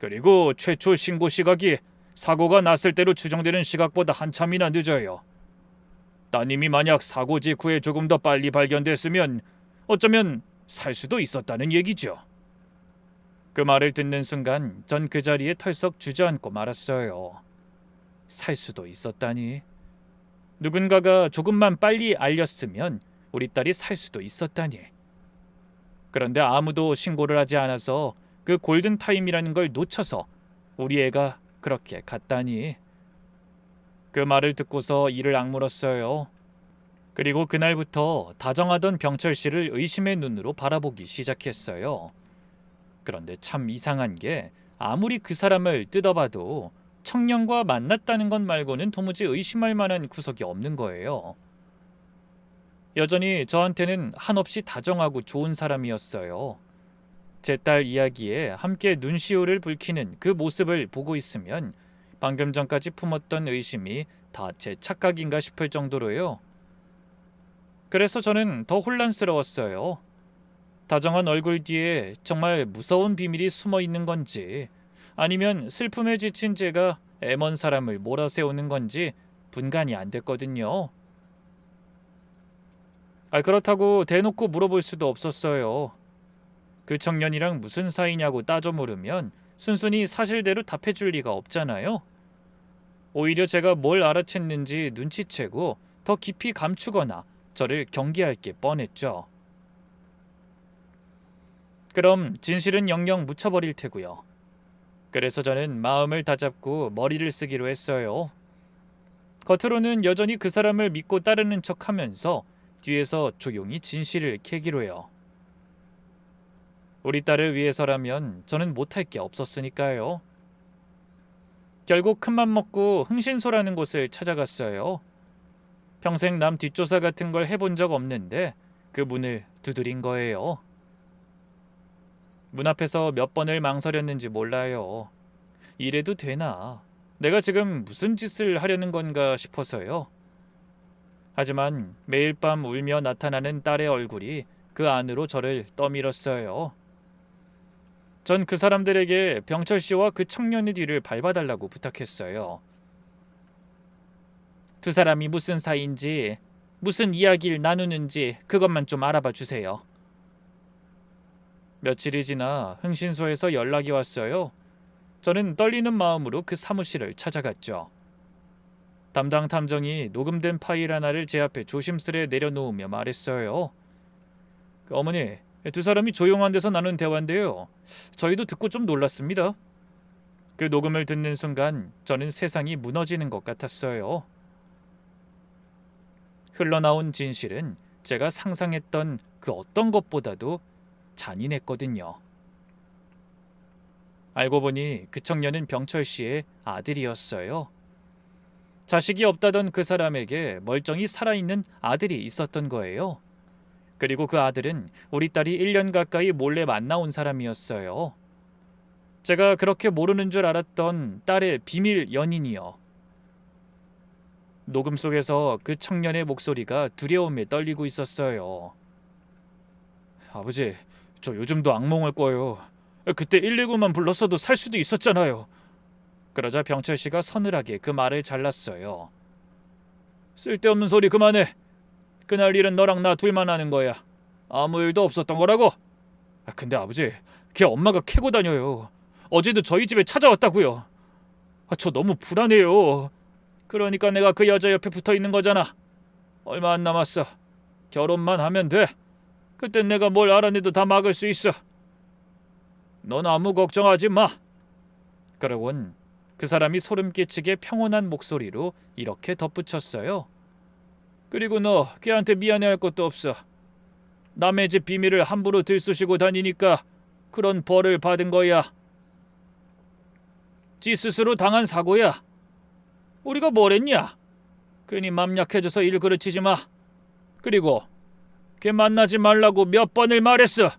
그리고 최초 신고 시각이 사고가 났을 때로 추정되는 시각보다 한참이나 늦어요. 따님이 만약 사고 직후에 조금 더 빨리 발견됐으면 어쩌면 살 수도 있었다는 얘기죠. 그 말을 듣는 순간 전 그 자리에 털썩 주저앉고 말았어요. 살 수도 있었다니. 누군가가 조금만 빨리 알렸으면 우리 딸이 살 수도 있었다니. 그런데 아무도 신고를 하지 않아서 그 골든타임이라는 걸 놓쳐서 우리 애가 그렇게 갔다니. 그 말을 듣고서 이를 악물었어요. 그리고 그날부터 다정하던 병철 씨를 의심의 눈으로 바라보기 시작했어요. 그런데 참 이상한 게 아무리 그 사람을 뜯어봐도 청년과 만났다는 것 말고는 도무지 의심할 만한 구석이 없는 거예요. 여전히 저한테는 한없이 다정하고 좋은 사람이었어요. 제 딸 이야기에 함께 눈시울을 붉히는 그 모습을 보고 있으면 방금 전까지 품었던 의심이 다 제 착각인가 싶을 정도로요. 그래서 저는 더 혼란스러웠어요. 다정한 얼굴 뒤에 정말 무서운 비밀이 숨어 있는 건지 아니면 슬픔에 지친 제가 애먼 사람을 몰아세우는 건지 분간이 안 됐거든요. 그렇다고 대놓고 물어볼 수도 없었어요. 그 청년이랑 무슨 사이냐고 따져 물으면 순순히 사실대로 답해줄 리가 없잖아요. 오히려 제가 뭘 알아챘는지 눈치채고 더 깊이 감추거나 저를 경계할 게 뻔했죠. 그럼 진실은 영영 묻혀버릴 테고요. 그래서 저는 마음을 다잡고 머리를 쓰기로 했어요. 겉으로는 여전히 그 사람을 믿고 따르는 척하면서 뒤에서 조용히 진실을 캐기로요. 우리 딸을 위해서라면 저는 못할 게 없었으니까요. 결국 큰맘 먹고 흥신소라는 곳을 찾아갔어요. 평생 남 뒷조사 같은 걸 해본 적 없는데 그 문을 두드린 거예요. 문 앞에서 몇 번을 망설였는지 몰라요. 이래도 되나? 내가 지금 무슨 짓을 하려는 건가 싶어서요. 하지만 매일 밤 울며 나타나는 딸의 얼굴이 그 안으로 저를 떠밀었어요. 전 그 사람들에게 병철 씨와 그 청년의 뒤를 밟아달라고 부탁했어요. 두 사람이 무슨 사이인지, 무슨 이야기를 나누는지 그것만 좀 알아봐 주세요. 며칠이 지나 흥신소에서 연락이 왔어요. 저는 떨리는 마음으로 그 사무실을 찾아갔죠. 담당 탐정이 녹음된 파일 하나를 제 앞에 조심스레 내려놓으며 말했어요. 어머니, 두 사람이 조용한 데서 나눈 대화인데요. 저희도 듣고 좀 놀랐습니다. 그 녹음을 듣는 순간 저는 세상이 무너지는 것 같았어요. 흘러나온 진실은 제가 상상했던 그 어떤 것보다도 잔인했거든요. 알고 보니 그 청년은 병철 씨의 아들이었어요. 자식이 없다던 그 사람에게 멀쩡히 살아있는 아들이 있었던 거예요. 그리고 그 아들은 우리 딸이 1년 가까이 몰래 만나온 사람이었어요. 제가 그렇게 모르는 줄 알았던 딸의 비밀 연인이요. 녹음 속에서 그 청년의 목소리가 두려움에 떨리고 있었어요. 아버지, 저 요즘도 악몽을 꿔요. 그때 119만 불렀어도 살 수도 있었잖아요. 그러자 병철 씨가 서늘하게 그 말을 잘랐어요. 쓸데없는 소리 그만해. 그날 일은 너랑 나 둘만 하는 거야. 아무 일도 없었던 거라고. 근데 아버지, 걔 엄마가 캐고 다녀요. 어제도 저희 집에 찾아왔다고요. 저 너무 불안해요. 그러니까 내가 그 여자 옆에 붙어 있는 거잖아. 얼마 안 남았어. 결혼만 하면 돼. 그땐 내가 뭘 알아내도 다 막을 수 있어. 넌 아무 걱정하지 마. 그러곤 그 사람이 소름 끼치게 평온한 목소리로 이렇게 덧붙였어요. 그리고 너 걔한테 미안해할 것도 없어. 남의 집 비밀을 함부로 들쑤시고 다니니까 그런 벌을 받은 거야. 지 스스로 당한 사고야. 우리가 뭘 했냐? 괜히 맘 약해져서 일 그르치지 마. 그리고 걔 만나지 말라고 몇 번을 말했어.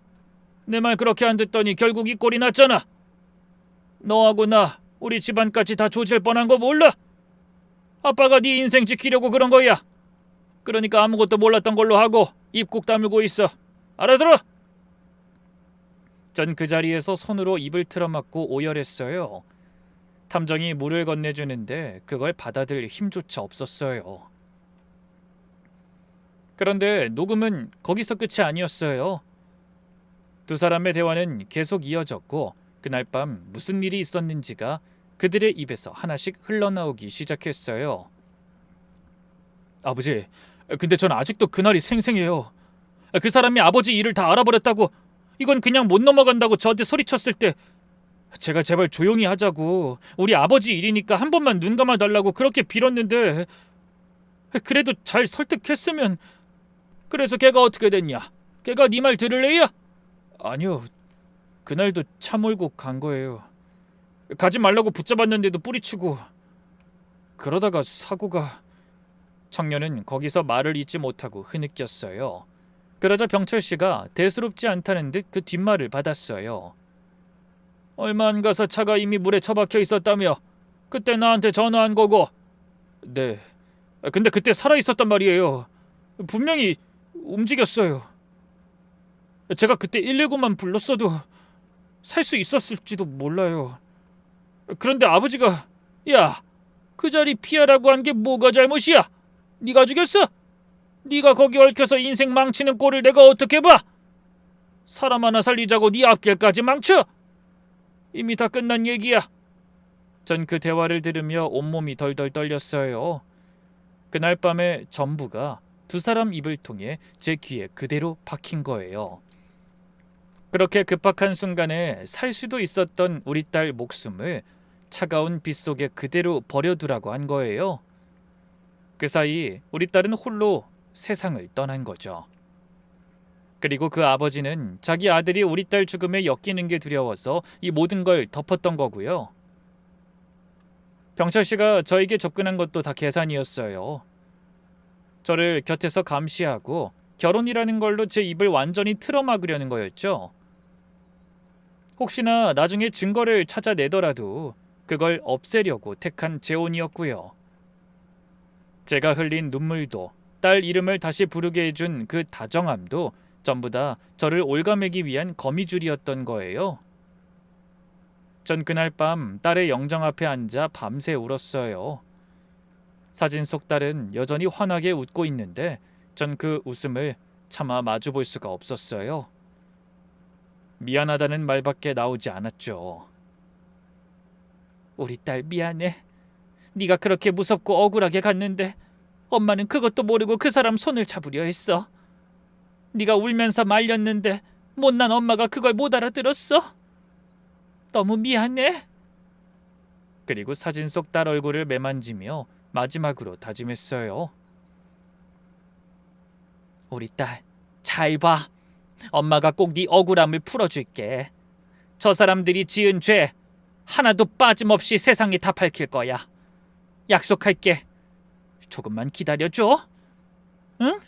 내 말 그렇게 안 듣더니 결국 이 꼴이 났잖아. 너하고 나 우리 집안까지 다 조질 뻔한 거 몰라? 아빠가 네 인생 지키려고 그런 거야. 그러니까 아무것도 몰랐던 걸로 하고 입 꾹 다물고 있어. 알아들어? 전 그 자리에서 손으로 입을 틀어막고 오열했어요. 탐정이 물을 건네주는데 그걸 받아들 힘조차 없었어요. 그런데 녹음은 거기서 끝이 아니었어요. 두 사람의 대화는 계속 이어졌고 그날 밤 무슨 일이 있었는지가 그들의 입에서 하나씩 흘러나오기 시작했어요. 아버지, 근데 전 아직도 그날이 생생해요. 그 사람이 아버지 일을 다 알아버렸다고, 이건 그냥 못 넘어간다고 저한테 소리쳤을 때 제가 제발 조용히 하자고, 우리 아버지 일이니까 한 번만 눈 감아달라고 그렇게 빌었는데, 그래도 잘 설득했으면. 그래서 걔가 어떻게 됐냐? 걔가 네 말 들을래요? 아니요, 그날도 차 몰고 간 거예요. 가지 말라고 붙잡았는데도 뿌리치고. 그러다가 사고가. 청년은 거기서 말을 잇지 못하고 흐느꼈어요. 그러자 병철 씨가 대수롭지 않다는 듯 그 뒷말을 받았어요. 얼마 안 가서 차가 이미 물에 처박혀 있었다며 그때 나한테 전화한 거고. 네. 근데 그때 살아 있었단 말이에요. 분명히 움직였어요. 제가 그때 119만 불렀어도 살 수 있었을지도 몰라요. 그런데 아버지가 야, 그 자리 피하라고 한 게 뭐가 잘못이야? 네가 죽였어? 네가 거기 얽혀서 인생 망치는 꼴을 내가 어떻게 봐? 사람 하나 살리자고 네 앞길까지 망쳐? 이미 다 끝난 얘기야. 전 그 대화를 들으며 온몸이 덜덜 떨렸어요. 그날 밤에 전부가 두 사람 입을 통해 제 귀에 그대로 박힌 거예요. 그렇게 급박한 순간에 살 수도 있었던 우리 딸 목숨을 차가운 빗속에 그대로 버려두라고 한 거예요. 그 사이 우리 딸은 홀로 세상을 떠난 거죠. 그리고 그 아버지는 자기 아들이 우리 딸 죽음에 엮이는 게 두려워서 이 모든 걸 덮었던 거고요. 병철 씨가 저에게 접근한 것도 다 계산이었어요. 저를 곁에서 감시하고 결혼이라는 걸로 제 입을 완전히 틀어막으려는 거였죠. 혹시나 나중에 증거를 찾아내더라도 그걸 없애려고 택한 재혼이었고요. 제가 흘린 눈물도 딸 이름을 다시 부르게 해준 그 다정함도 전부 다 저를 올가매기 위한 거미줄이었던 거예요. 전 그날 밤 딸의 영정 앞에 앉아 밤새 울었어요. 사진 속 딸은 여전히 환하게 웃고 있는데 전 그 웃음을 차마 마주볼 수가 없었어요. 미안하다는 말밖에 나오지 않았죠. 우리 딸 미안해. 네가 그렇게 무섭고 억울하게 갔는데 엄마는 그것도 모르고 그 사람 손을 잡으려 했어. 네가 울면서 말렸는데 못난 엄마가 그걸 못 알아들었어. 너무 미안해. 그리고 사진 속 딸 얼굴을 매만지며 마지막으로 다짐했어요. 우리 딸, 잘 봐. 엄마가 꼭 네 억울함을 풀어줄게. 저 사람들이 지은 죄 하나도 빠짐없이 세상에 다 밝힐 거야. 약속할게. 조금만 기다려줘. 응?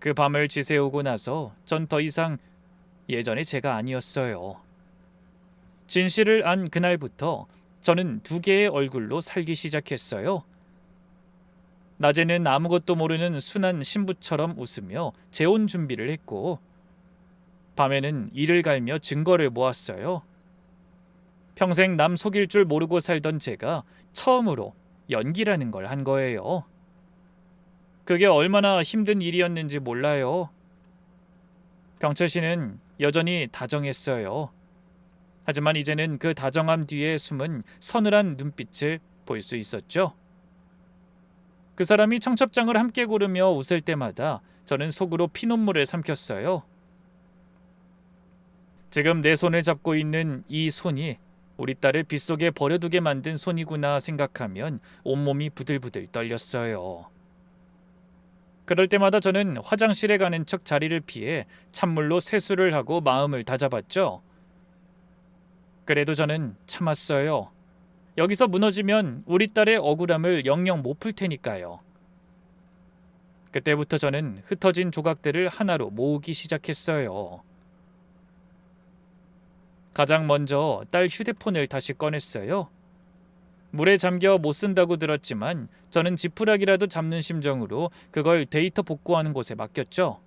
그 밤을 지새우고 나서 전 더 이상 예전의 제가 아니었어요. 진실을 안 그날부터 저는 두 개의 얼굴로 살기 시작했어요. 낮에는 아무것도 모르는 순한 신부처럼 웃으며 재혼 준비를 했고, 밤에는 이를 갈며 증거를 모았어요. 평생 남 속일 줄 모르고 살던 제가 처음으로 연기라는 걸 한 거예요. 그게 얼마나 힘든 일이었는지 몰라요. 병철 씨는 여전히 다정했어요. 하지만 이제는 그 다정함 뒤에 숨은 서늘한 눈빛을 볼 수 있었죠. 그 사람이 청첩장을 함께 고르며 웃을 때마다 저는 속으로 피눈물을 삼켰어요. 지금 내 손을 잡고 있는 이 손이 우리 딸을 빗속에 버려두게 만든 손이구나 생각하면 온몸이 부들부들 떨렸어요. 그럴 때마다 저는 화장실에 가는 척 자리를 피해 찬물로 세수를 하고 마음을 다잡았죠. 그래도 저는 참았어요. 여기서 무너지면 우리 딸의 억울함을 영영 못 풀 테니까요. 그때부터 저는 흩어진 조각들을 하나로 모으기 시작했어요. 가장 먼저 딸 휴대폰을 다시 꺼냈어요. 물에 잠겨 못 쓴다고 들었지만 저는 지푸라기라도 잡는 심정으로 그걸 데이터 복구하는 곳에 맡겼죠.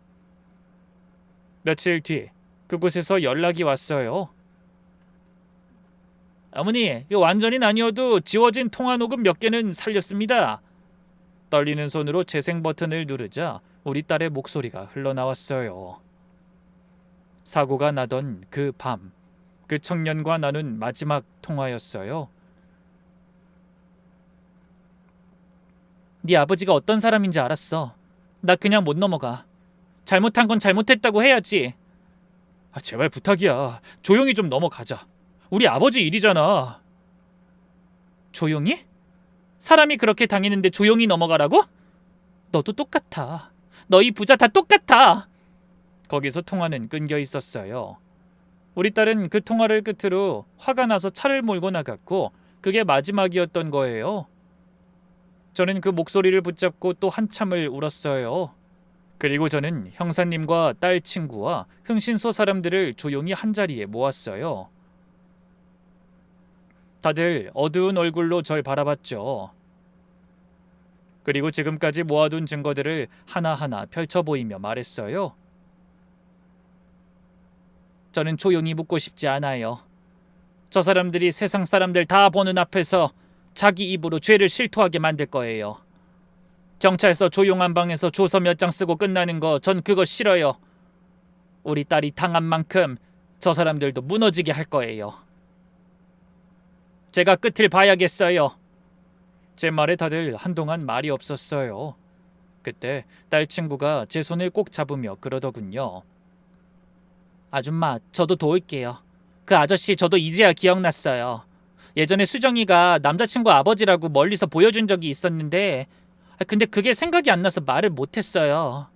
며칠 뒤 그곳에서 연락이 왔어요. 어머니, 완전히는 아니어도 지워진 통화 녹음 몇 개는 살렸습니다. 떨리는 손으로 재생 버튼을 누르자 우리 딸의 목소리가 흘러나왔어요. 사고가 나던 그 밤, 그 청년과 나눈 마지막 통화였어요. 네 아버지가 어떤 사람인지 알았어. 나 그냥 못 넘어가. 잘못한 건 잘못했다고 해야지. 제발 부탁이야. 조용히 좀 넘어가자. 우리 아버지 일이잖아. 조용히? 사람이 그렇게 당했는데 조용히 넘어가라고? 너도 똑같아. 너희 부자 다 똑같아. 거기서 통화는 끊겨 있었어요. 우리 딸은 그 통화를 끝으로 화가 나서 차를 몰고 나갔고 그게 마지막이었던 거예요. 저는 그 목소리를 붙잡고 또 한참을 울었어요. 그리고 저는 형사님과 딸 친구와 흥신소 사람들을 조용히 한자리에 모았어요. 다들 어두운 얼굴로 절 바라봤죠. 그리고 지금까지 모아둔 증거들을 하나하나 펼쳐 보이며 말했어요. 저는 조용히 묻고 싶지 않아요. 저 사람들이 세상 사람들 다 보는 앞에서 자기 입으로 죄를 실토하게 만들 거예요. 경찰서 조용한 방에서 조서 몇 장 쓰고 끝나는 거 전 그거 싫어요. 우리 딸이 당한 만큼 저 사람들도 무너지게 할 거예요. 제가 끝을 봐야겠어요. 제 말에 다들 한동안 말이 없었어요. 그때 딸 친구가 제 손을 꼭 잡으며 그러더군요. 아줌마, 저도 도울게요. 그 아저씨 저도 이제야 기억났어요. 예전에 수정이가 남자친구 아버지라고 멀리서 보여준 적이 있었는데 근데 그게 생각이 안 나서 말을 못했어요.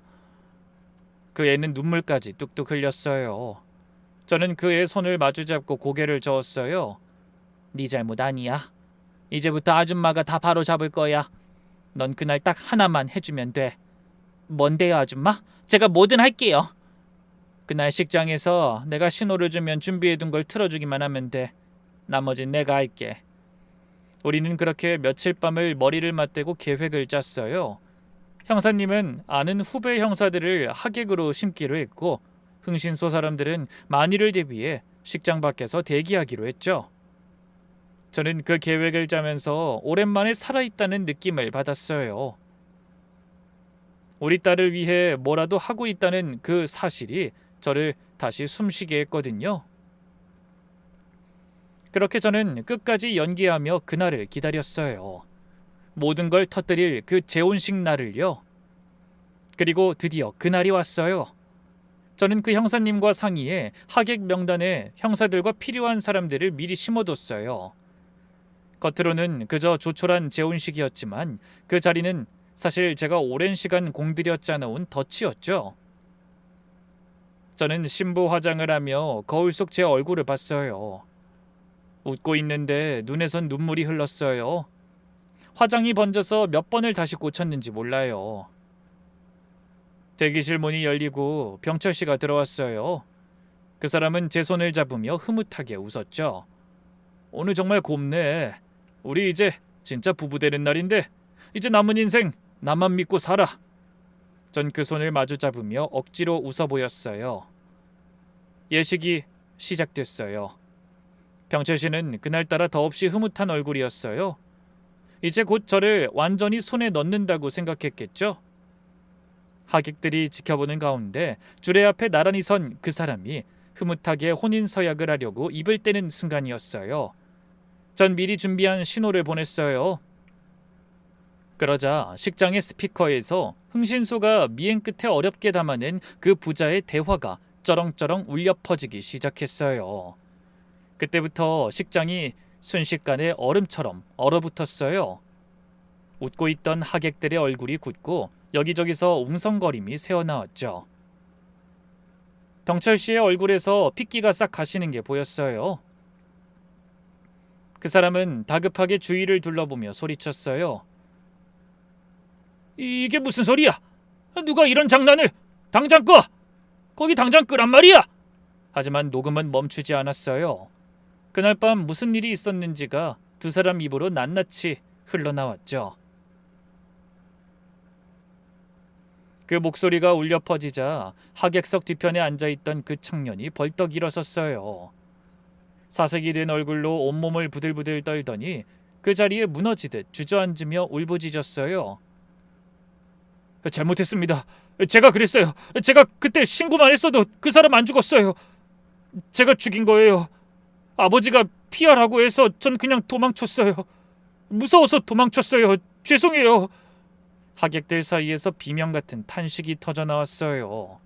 그 애는 눈물까지 뚝뚝 흘렸어요. 저는 그 애 손을 마주잡고 고개를 저었어요. 네 잘못 아니야. 이제부터 아줌마가 다 바로 잡을 거야. 넌 그날 딱 하나만 해주면 돼. 뭔데요, 아줌마? 제가 뭐든 할게요. 그날 식장에서 내가 신호를 주면 준비해둔 걸 틀어주기만 하면 돼. 나머진 내가 할게. 우리는 그렇게 며칠 밤을 머리를 맞대고 계획을 짰어요. 형사님은 아는 후배 형사들을 하객으로 심기로 했고 흥신소 사람들은 만일을 대비해 식장 밖에서 대기하기로 했죠. 저는 그 계획을 짜면서 오랜만에 살아있다는 느낌을 받았어요. 우리 딸을 위해 뭐라도 하고 있다는 그 사실이 저를 다시 숨쉬게 했거든요. 그렇게 저는 끝까지 연기하며 그날을 기다렸어요. 모든 걸 터뜨릴 그 재혼식 날을요. 그리고 드디어 그날이 왔어요. 저는 그 형사님과 상의해 하객 명단에 형사들과 필요한 사람들을 미리 심어뒀어요. 겉으로는 그저 조촐한 재혼식이었지만 그 자리는 사실 제가 오랜 시간 공들여 짜놓은 덫이었죠. 저는 신부 화장을 하며 거울 속 제 얼굴을 봤어요. 웃고 있는데 눈에선 눈물이 흘렀어요. 화장이 번져서 몇 번을 다시 꽂혔는지 몰라요. 대기실 문이 열리고 병철 씨가 들어왔어요. 그 사람은 제 손을 잡으며 흐뭇하게 웃었죠. 오늘 정말 곱네. 우리 이제 진짜 부부 되는 날인데 이제 남은 인생 나만 믿고 살아. 전 그 손을 마주 잡으며 억지로 웃어 보였어요. 예식이 시작됐어요. 병철 씨는 그날따라 더없이 흐뭇한 얼굴이었어요. 이제 곧 저를 완전히 손에 넣는다고 생각했겠죠? 하객들이 지켜보는 가운데 주례 앞에 나란히 선 그 사람이 흐뭇하게 혼인 서약을 하려고 입을 떼는 순간이었어요. 전 미리 준비한 신호를 보냈어요. 그러자 식장의 스피커에서 흥신소가 미행 끝에 어렵게 담아낸 그 부자의 대화가 쩌렁쩌렁 울려 퍼지기 시작했어요. 그때부터 식장이 순식간에 얼음처럼 얼어붙었어요. 웃고 있던 하객들의 얼굴이 굳고 여기저기서 웅성거림이 새어나왔죠. 병철 씨의 얼굴에서 핏기가 싹 가시는 게 보였어요. 그 사람은 다급하게 주위를 둘러보며 소리쳤어요. 이게 무슨 소리야? 누가 이런 장난을? 당장 꺼! 거기 당장 끄란 말이야! 하지만 녹음은 멈추지 않았어요. 그날 밤 무슨 일이 있었는지가 두 사람 입으로 낱낱이 흘러나왔죠. 그 목소리가 울려 퍼지자 하객석 뒤편에 앉아있던 그 청년이 벌떡 일어섰어요. 사색이 된 얼굴로 온몸을 부들부들 떨더니 그 자리에 무너지듯 주저앉으며 울부짖었어요. 잘못했습니다. 제가 그랬어요. 제가 그때 신고만 했어도 그 사람 안 죽었어요. 제가 죽인 거예요. 아버지가 피하라고 해서 전 그냥 도망쳤어요. 무서워서 도망쳤어요. 죄송해요. 하객들 사이에서 비명 같은 탄식이 터져나왔어요.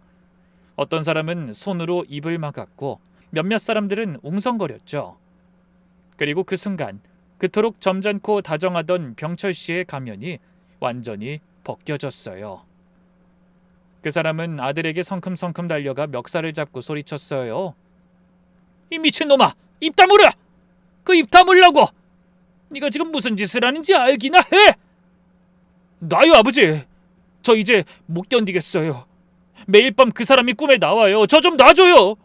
어떤 사람은 손으로 입을 막았고 몇몇 사람들은 웅성거렸죠. 그리고 그 순간 그토록 점잖고 다정하던 병철 씨의 가면이 완전히 벗겨졌어요. 그 사람은 아들에게 성큼성큼 달려가 멱살을 잡고 소리쳤어요. 이 미친놈아! 입 다물어! 그 입 다물라고! 네가 지금 무슨 짓을 하는지 알기나 해! 놔요 아버지! 저 이제 못 견디겠어요. 매일 밤 그 사람이 꿈에 나와요. 저 좀 놔줘요!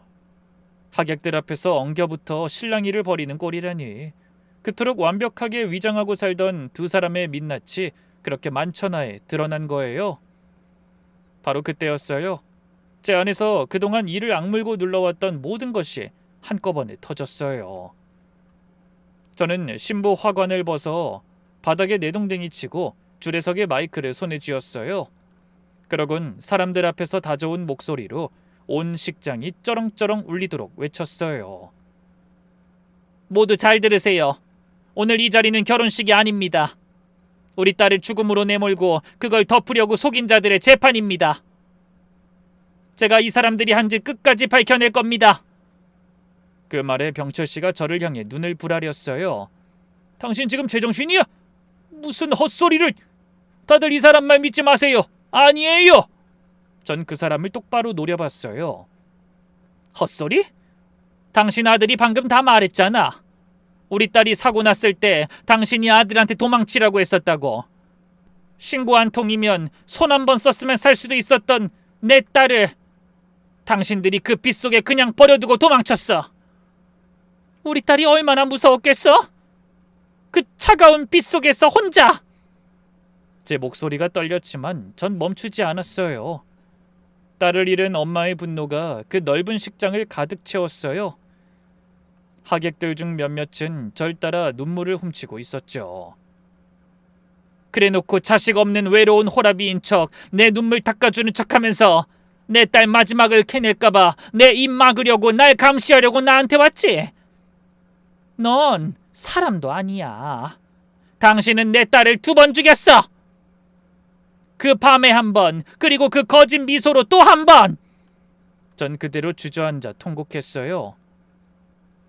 하객들 앞에서 엉겨붙어 실랑이를 벌이는 꼴이라니. 그토록 완벽하게 위장하고 살던 두 사람의 민낯이 그렇게 만천하에 드러난 거예요. 바로 그때였어요. 제 안에서 그동안 이를 악물고 눌러왔던 모든 것이 한꺼번에 터졌어요. 저는 신부 화관을 벗어 바닥에 내동댕이 치고 주례석의 마이크를 손에 쥐었어요. 그러곤 사람들 앞에서 다져온 목소리로 온 식장이 쩌렁쩌렁 울리도록 외쳤어요. 모두 잘 들으세요. 오늘 이 자리는 결혼식이 아닙니다. 우리 딸을 죽음으로 내몰고 그걸 덮으려고 속인 자들의 재판입니다. 제가 이 사람들이 한 짓 끝까지 밝혀낼 겁니다. 그 말에 병철 씨가 저를 향해 눈을 부라렸어요. 당신 지금 제정신이야? 무슨 헛소리를! 다들 이 사람 말 믿지 마세요. 아니에요. 전 그 사람을 똑바로 노려봤어요. 헛소리? 당신 아들이 방금 다 말했잖아. 우리 딸이 사고 났을 때 당신이 아들한테 도망치라고 했었다고. 신고 한 통이면 손 한 번 썼으면 살 수도 있었던 내 딸을 당신들이 그 빗속에 그냥 버려두고 도망쳤어. 우리 딸이 얼마나 무서웠겠어? 그 차가운 빗속에서 혼자. 제 목소리가 떨렸지만 전 멈추지 않았어요. 딸을 잃은 엄마의 분노가 그 넓은 식장을 가득 채웠어요. 하객들 중 몇몇은 절 따라 눈물을 훔치고 있었죠. 그래놓고 자식 없는 외로운 호라비인 척 내 눈물 닦아주는 척하면서 내 딸 마지막을 캐낼까봐 내 입 막으려고 날 감시하려고 나한테 왔지. 넌 사람도 아니야. 당신은 내 딸을 2번 죽였어. 그 밤에 1번, 그리고 그 거짓 미소로 또 1번. 전 그대로 주저앉아 통곡했어요.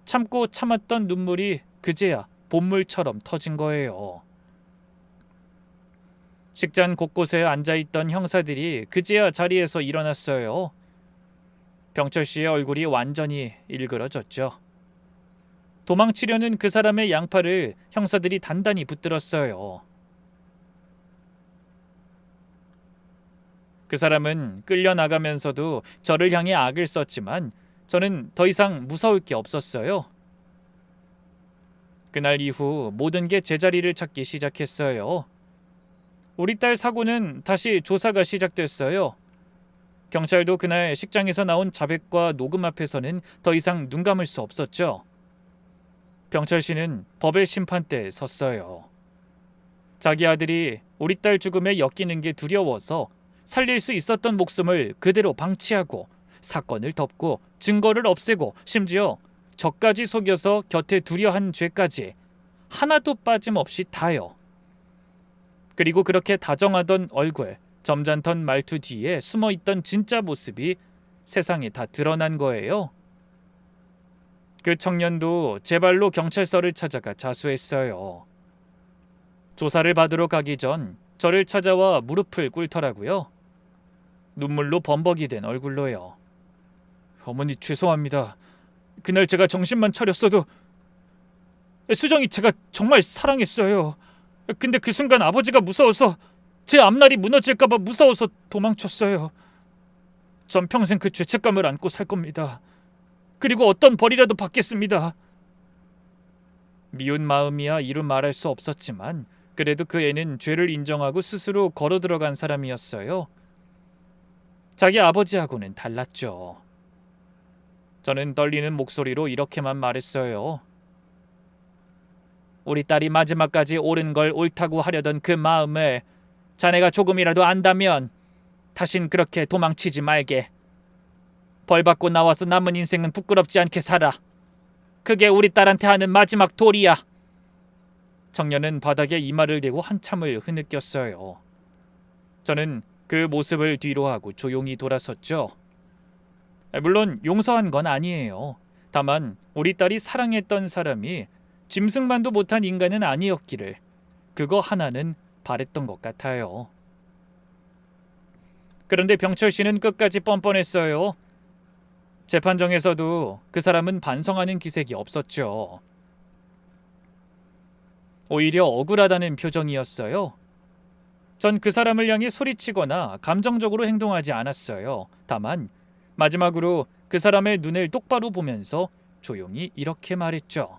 참고 참았던 눈물이 그제야 본물처럼 터진 거예요. 식장 곳곳에 앉아있던 형사들이 그제야 자리에서 일어났어요. 병철 씨의 얼굴이 완전히 일그러졌죠. 도망치려는 그 사람의 양팔을 형사들이 단단히 붙들었어요. 그 사람은 끌려나가면서도 저를 향해 악을 썼지만 저는 더 이상 무서울 게 없었어요. 그날 이후 모든 게 제자리를 찾기 시작했어요. 우리 딸 사고는 다시 조사가 시작됐어요. 경찰도 그날 식장에서 나온 자백과 녹음 앞에서는 더 이상 눈 감을 수 없었죠. 병철 씨는 법의 심판대에 섰어요. 자기 아들이 우리 딸 죽음에 엮이는 게 두려워서 살릴 수 있었던 목숨을 그대로 방치하고 사건을 덮고 증거를 없애고 심지어 저까지 속여서 곁에 두려 한 죄까지 하나도 빠짐없이 다요. 그리고 그렇게 다정하던 얼굴, 점잖던 말투 뒤에 숨어있던 진짜 모습이 세상에 다 드러난 거예요. 그 청년도 제 발로 경찰서를 찾아가 자수했어요. 조사를 받으러 가기 전 저를 찾아와 무릎을 꿇더라고요. 눈물로 범벅이 된 얼굴로요. 어머니 죄송합니다. 그날 제가 정신만 차렸어도 수정이 제가 정말 사랑했어요. 근데 그 순간 아버지가 무서워서 제 앞날이 무너질까봐 무서워서 도망쳤어요. 전 평생 그 죄책감을 안고 살 겁니다. 그리고 어떤 벌이라도 받겠습니다. 미운 마음이야 이루 말할 수 없었지만 그래도 그 애는 죄를 인정하고 스스로 걸어 들어간 사람이었어요. 자기 아버지하고는 달랐죠. 저는 떨리는 목소리로 이렇게만 말했어요. 우리 딸이 마지막까지 옳은 걸 옳다고 하려던 그 마음을 자네가 조금이라도 안다면 다신 그렇게 도망치지 말게. 벌 받고 나와서 남은 인생은 부끄럽지 않게 살아. 그게 우리 딸한테 하는 마지막 도리야. 청년은 바닥에 이마를 대고 한참을 흐느꼈어요. 저는 그 모습을 뒤로 하고 조용히 돌아섰죠. 물론 용서한 건 아니에요. 다만 우리 딸이 사랑했던 사람이 짐승만도 못한 인간은 아니었기를 그거 하나는 바랬던 것 같아요. 그런데 병철 씨는 끝까지 뻔뻔했어요. 재판정에서도 그 사람은 반성하는 기색이 없었죠. 오히려 억울하다는 표정이었어요. 전 그 사람을 향해 소리치거나 감정적으로 행동하지 않았어요. 다만 마지막으로 그 사람의 눈을 똑바로 보면서 조용히 이렇게 말했죠.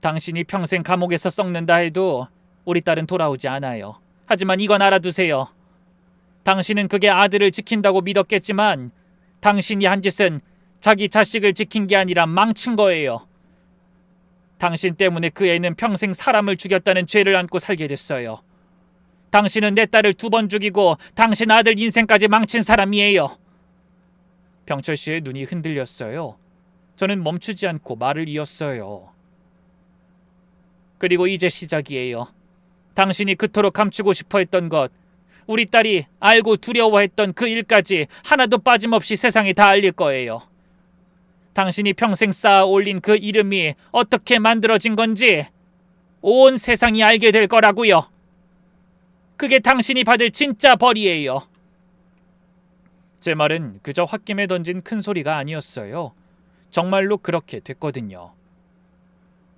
당신이 평생 감옥에서 썩는다 해도 우리 딸은 돌아오지 않아요. 하지만 이건 알아두세요. 당신은 그게 아들을 지킨다고 믿었겠지만 당신이 한 짓은 자기 자식을 지킨 게 아니라 망친 거예요. 당신 때문에 그 애는 평생 사람을 죽였다는 죄를 안고 살게 됐어요. 당신은 내 딸을 2번 죽이고 당신 아들 인생까지 망친 사람이에요. 병철 씨의 눈이 흔들렸어요. 저는 멈추지 않고 말을 이었어요. 그리고 이제 시작이에요. 당신이 그토록 감추고 싶어 했던 것, 우리 딸이 알고 두려워했던 그 일까지 하나도 빠짐없이 세상에 다 알릴 거예요. 당신이 평생 쌓아 올린 그 이름이 어떻게 만들어진 건지 온 세상이 알게 될 거라고요. 그게 당신이 받을 진짜 벌이에요. 제 말은 그저 홧김에 던진 큰 소리가 아니었어요. 정말로 그렇게 됐거든요.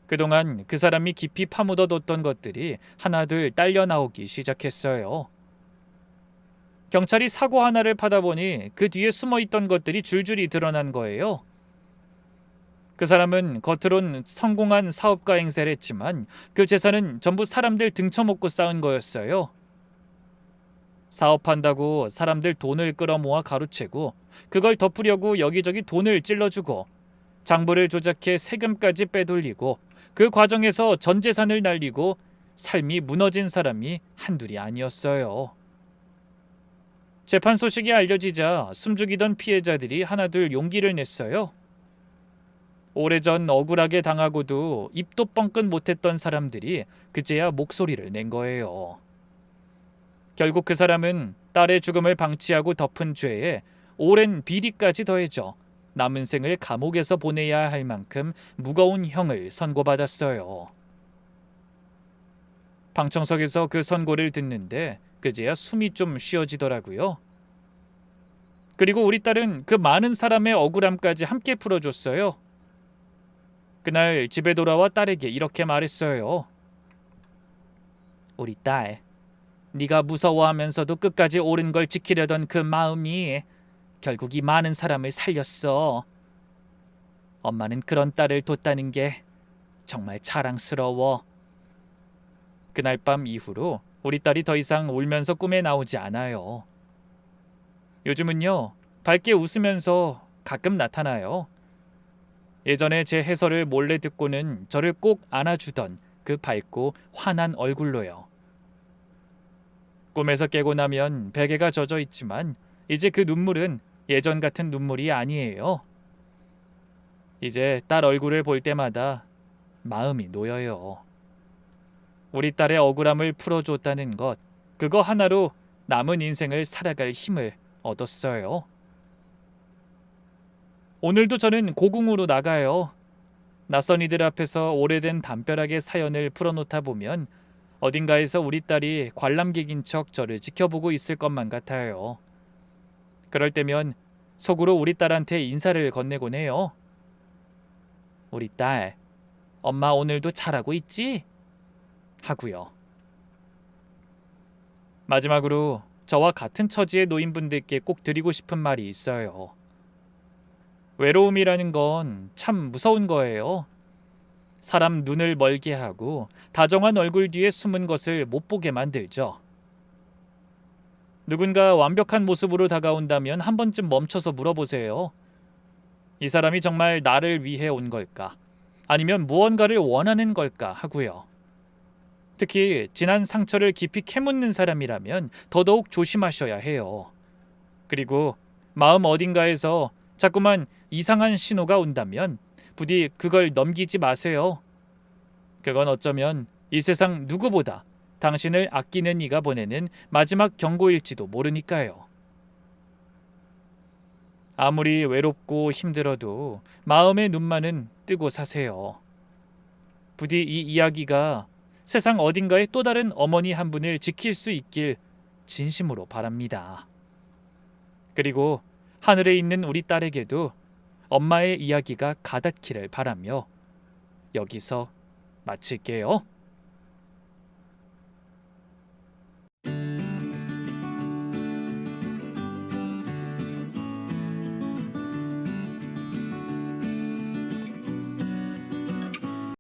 그동안 그 사람이 깊이 파묻어뒀던 것들이 하나둘 딸려 나오기 시작했어요. 경찰이 사고 하나를 파다 보니 그 뒤에 숨어있던 것들이 줄줄이 드러난 거예요. 그 사람은 겉으론 성공한 사업가 행세를 했지만 그 재산은 전부 사람들 등쳐먹고 쌓은 거였어요. 사업한다고 사람들 돈을 끌어모아 가로채고 그걸 덮으려고 여기저기 돈을 찔러주고 장부를 조작해 세금까지 빼돌리고 그 과정에서 전 재산을 날리고 삶이 무너진 사람이 한둘이 아니었어요. 재판 소식이 알려지자 숨죽이던 피해자들이 하나둘 용기를 냈어요. 오래전 억울하게 당하고도 입도 뻥끗 못했던 사람들이 그제야 목소리를 낸 거예요. 결국 그 사람은 딸의 죽음을 방치하고 덮은 죄에 오랜 비리까지 더해져 남은 생을 감옥에서 보내야 할 만큼 무거운 형을 선고받았어요. 방청석에서 그 선고를 듣는데 그제야 숨이 좀 쉬어지더라고요. 그리고 우리 딸은 그 많은 사람의 억울함까지 함께 풀어줬어요. 그날 집에 돌아와 딸에게 이렇게 말했어요. 우리 딸, 네가 무서워하면서도 끝까지 옳은 걸 지키려던 그 마음이 결국 이 많은 사람을 살렸어. 엄마는 그런 딸을 뒀다는 게 정말 자랑스러워. 그날 밤 이후로 우리 딸이 더 이상 울면서 꿈에 나오지 않아요. 요즘은요, 밝게 웃으면서 가끔 나타나요. 예전에 제 해설을 몰래 듣고는 저를 꼭 안아주던 그 밝고 환한 얼굴로요. 꿈에서 깨고 나면 베개가 젖어 있지만 이제 그 눈물은 예전 같은 눈물이 아니에요. 이제 딸 얼굴을 볼 때마다 마음이 놓여요. 우리 딸의 억울함을 풀어줬다는 것, 그거 하나로 남은 인생을 살아갈 힘을 얻었어요. 오늘도 저는 고궁으로 나가요. 낯선 이들 앞에서 오래된 담벼락의 사연을 풀어놓다 보면 어딘가에서 우리 딸이 관람객인 척 저를 지켜보고 있을 것만 같아요. 그럴 때면 속으로 우리 딸한테 인사를 건네곤 해요. 우리 딸, 엄마 오늘도 잘하고 있지? 하고요. 마지막으로 저와 같은 처지의 노인분들께 꼭 드리고 싶은 말이 있어요. 외로움이라는 건 참 무서운 거예요. 사람 눈을 멀게 하고 다정한 얼굴 뒤에 숨은 것을 못 보게 만들죠. 누군가 완벽한 모습으로 다가온다면 한 번쯤 멈춰서 물어보세요. 이 사람이 정말 나를 위해 온 걸까? 아니면 무언가를 원하는 걸까 하고요. 특히 지난 상처를 깊이 캐묻는 사람이라면 더더욱 조심하셔야 해요. 그리고 마음 어딘가에서 자꾸만 이상한 신호가 온다면 부디 그걸 넘기지 마세요. 그건 어쩌면 이 세상 누구보다 당신을 아끼는 이가 보내는 마지막 경고일지도 모르니까요. 아무리 외롭고 힘들어도 마음의 눈만은 뜨고 사세요. 부디 이 이야기가 세상 어딘가에 또 다른 어머니 한 분을 지킬 수 있길 진심으로 바랍니다. 그리고 하늘에 있는 우리 딸에게도 엄마의 이야기가 가닿기를 바라며 여기서 마칠게요.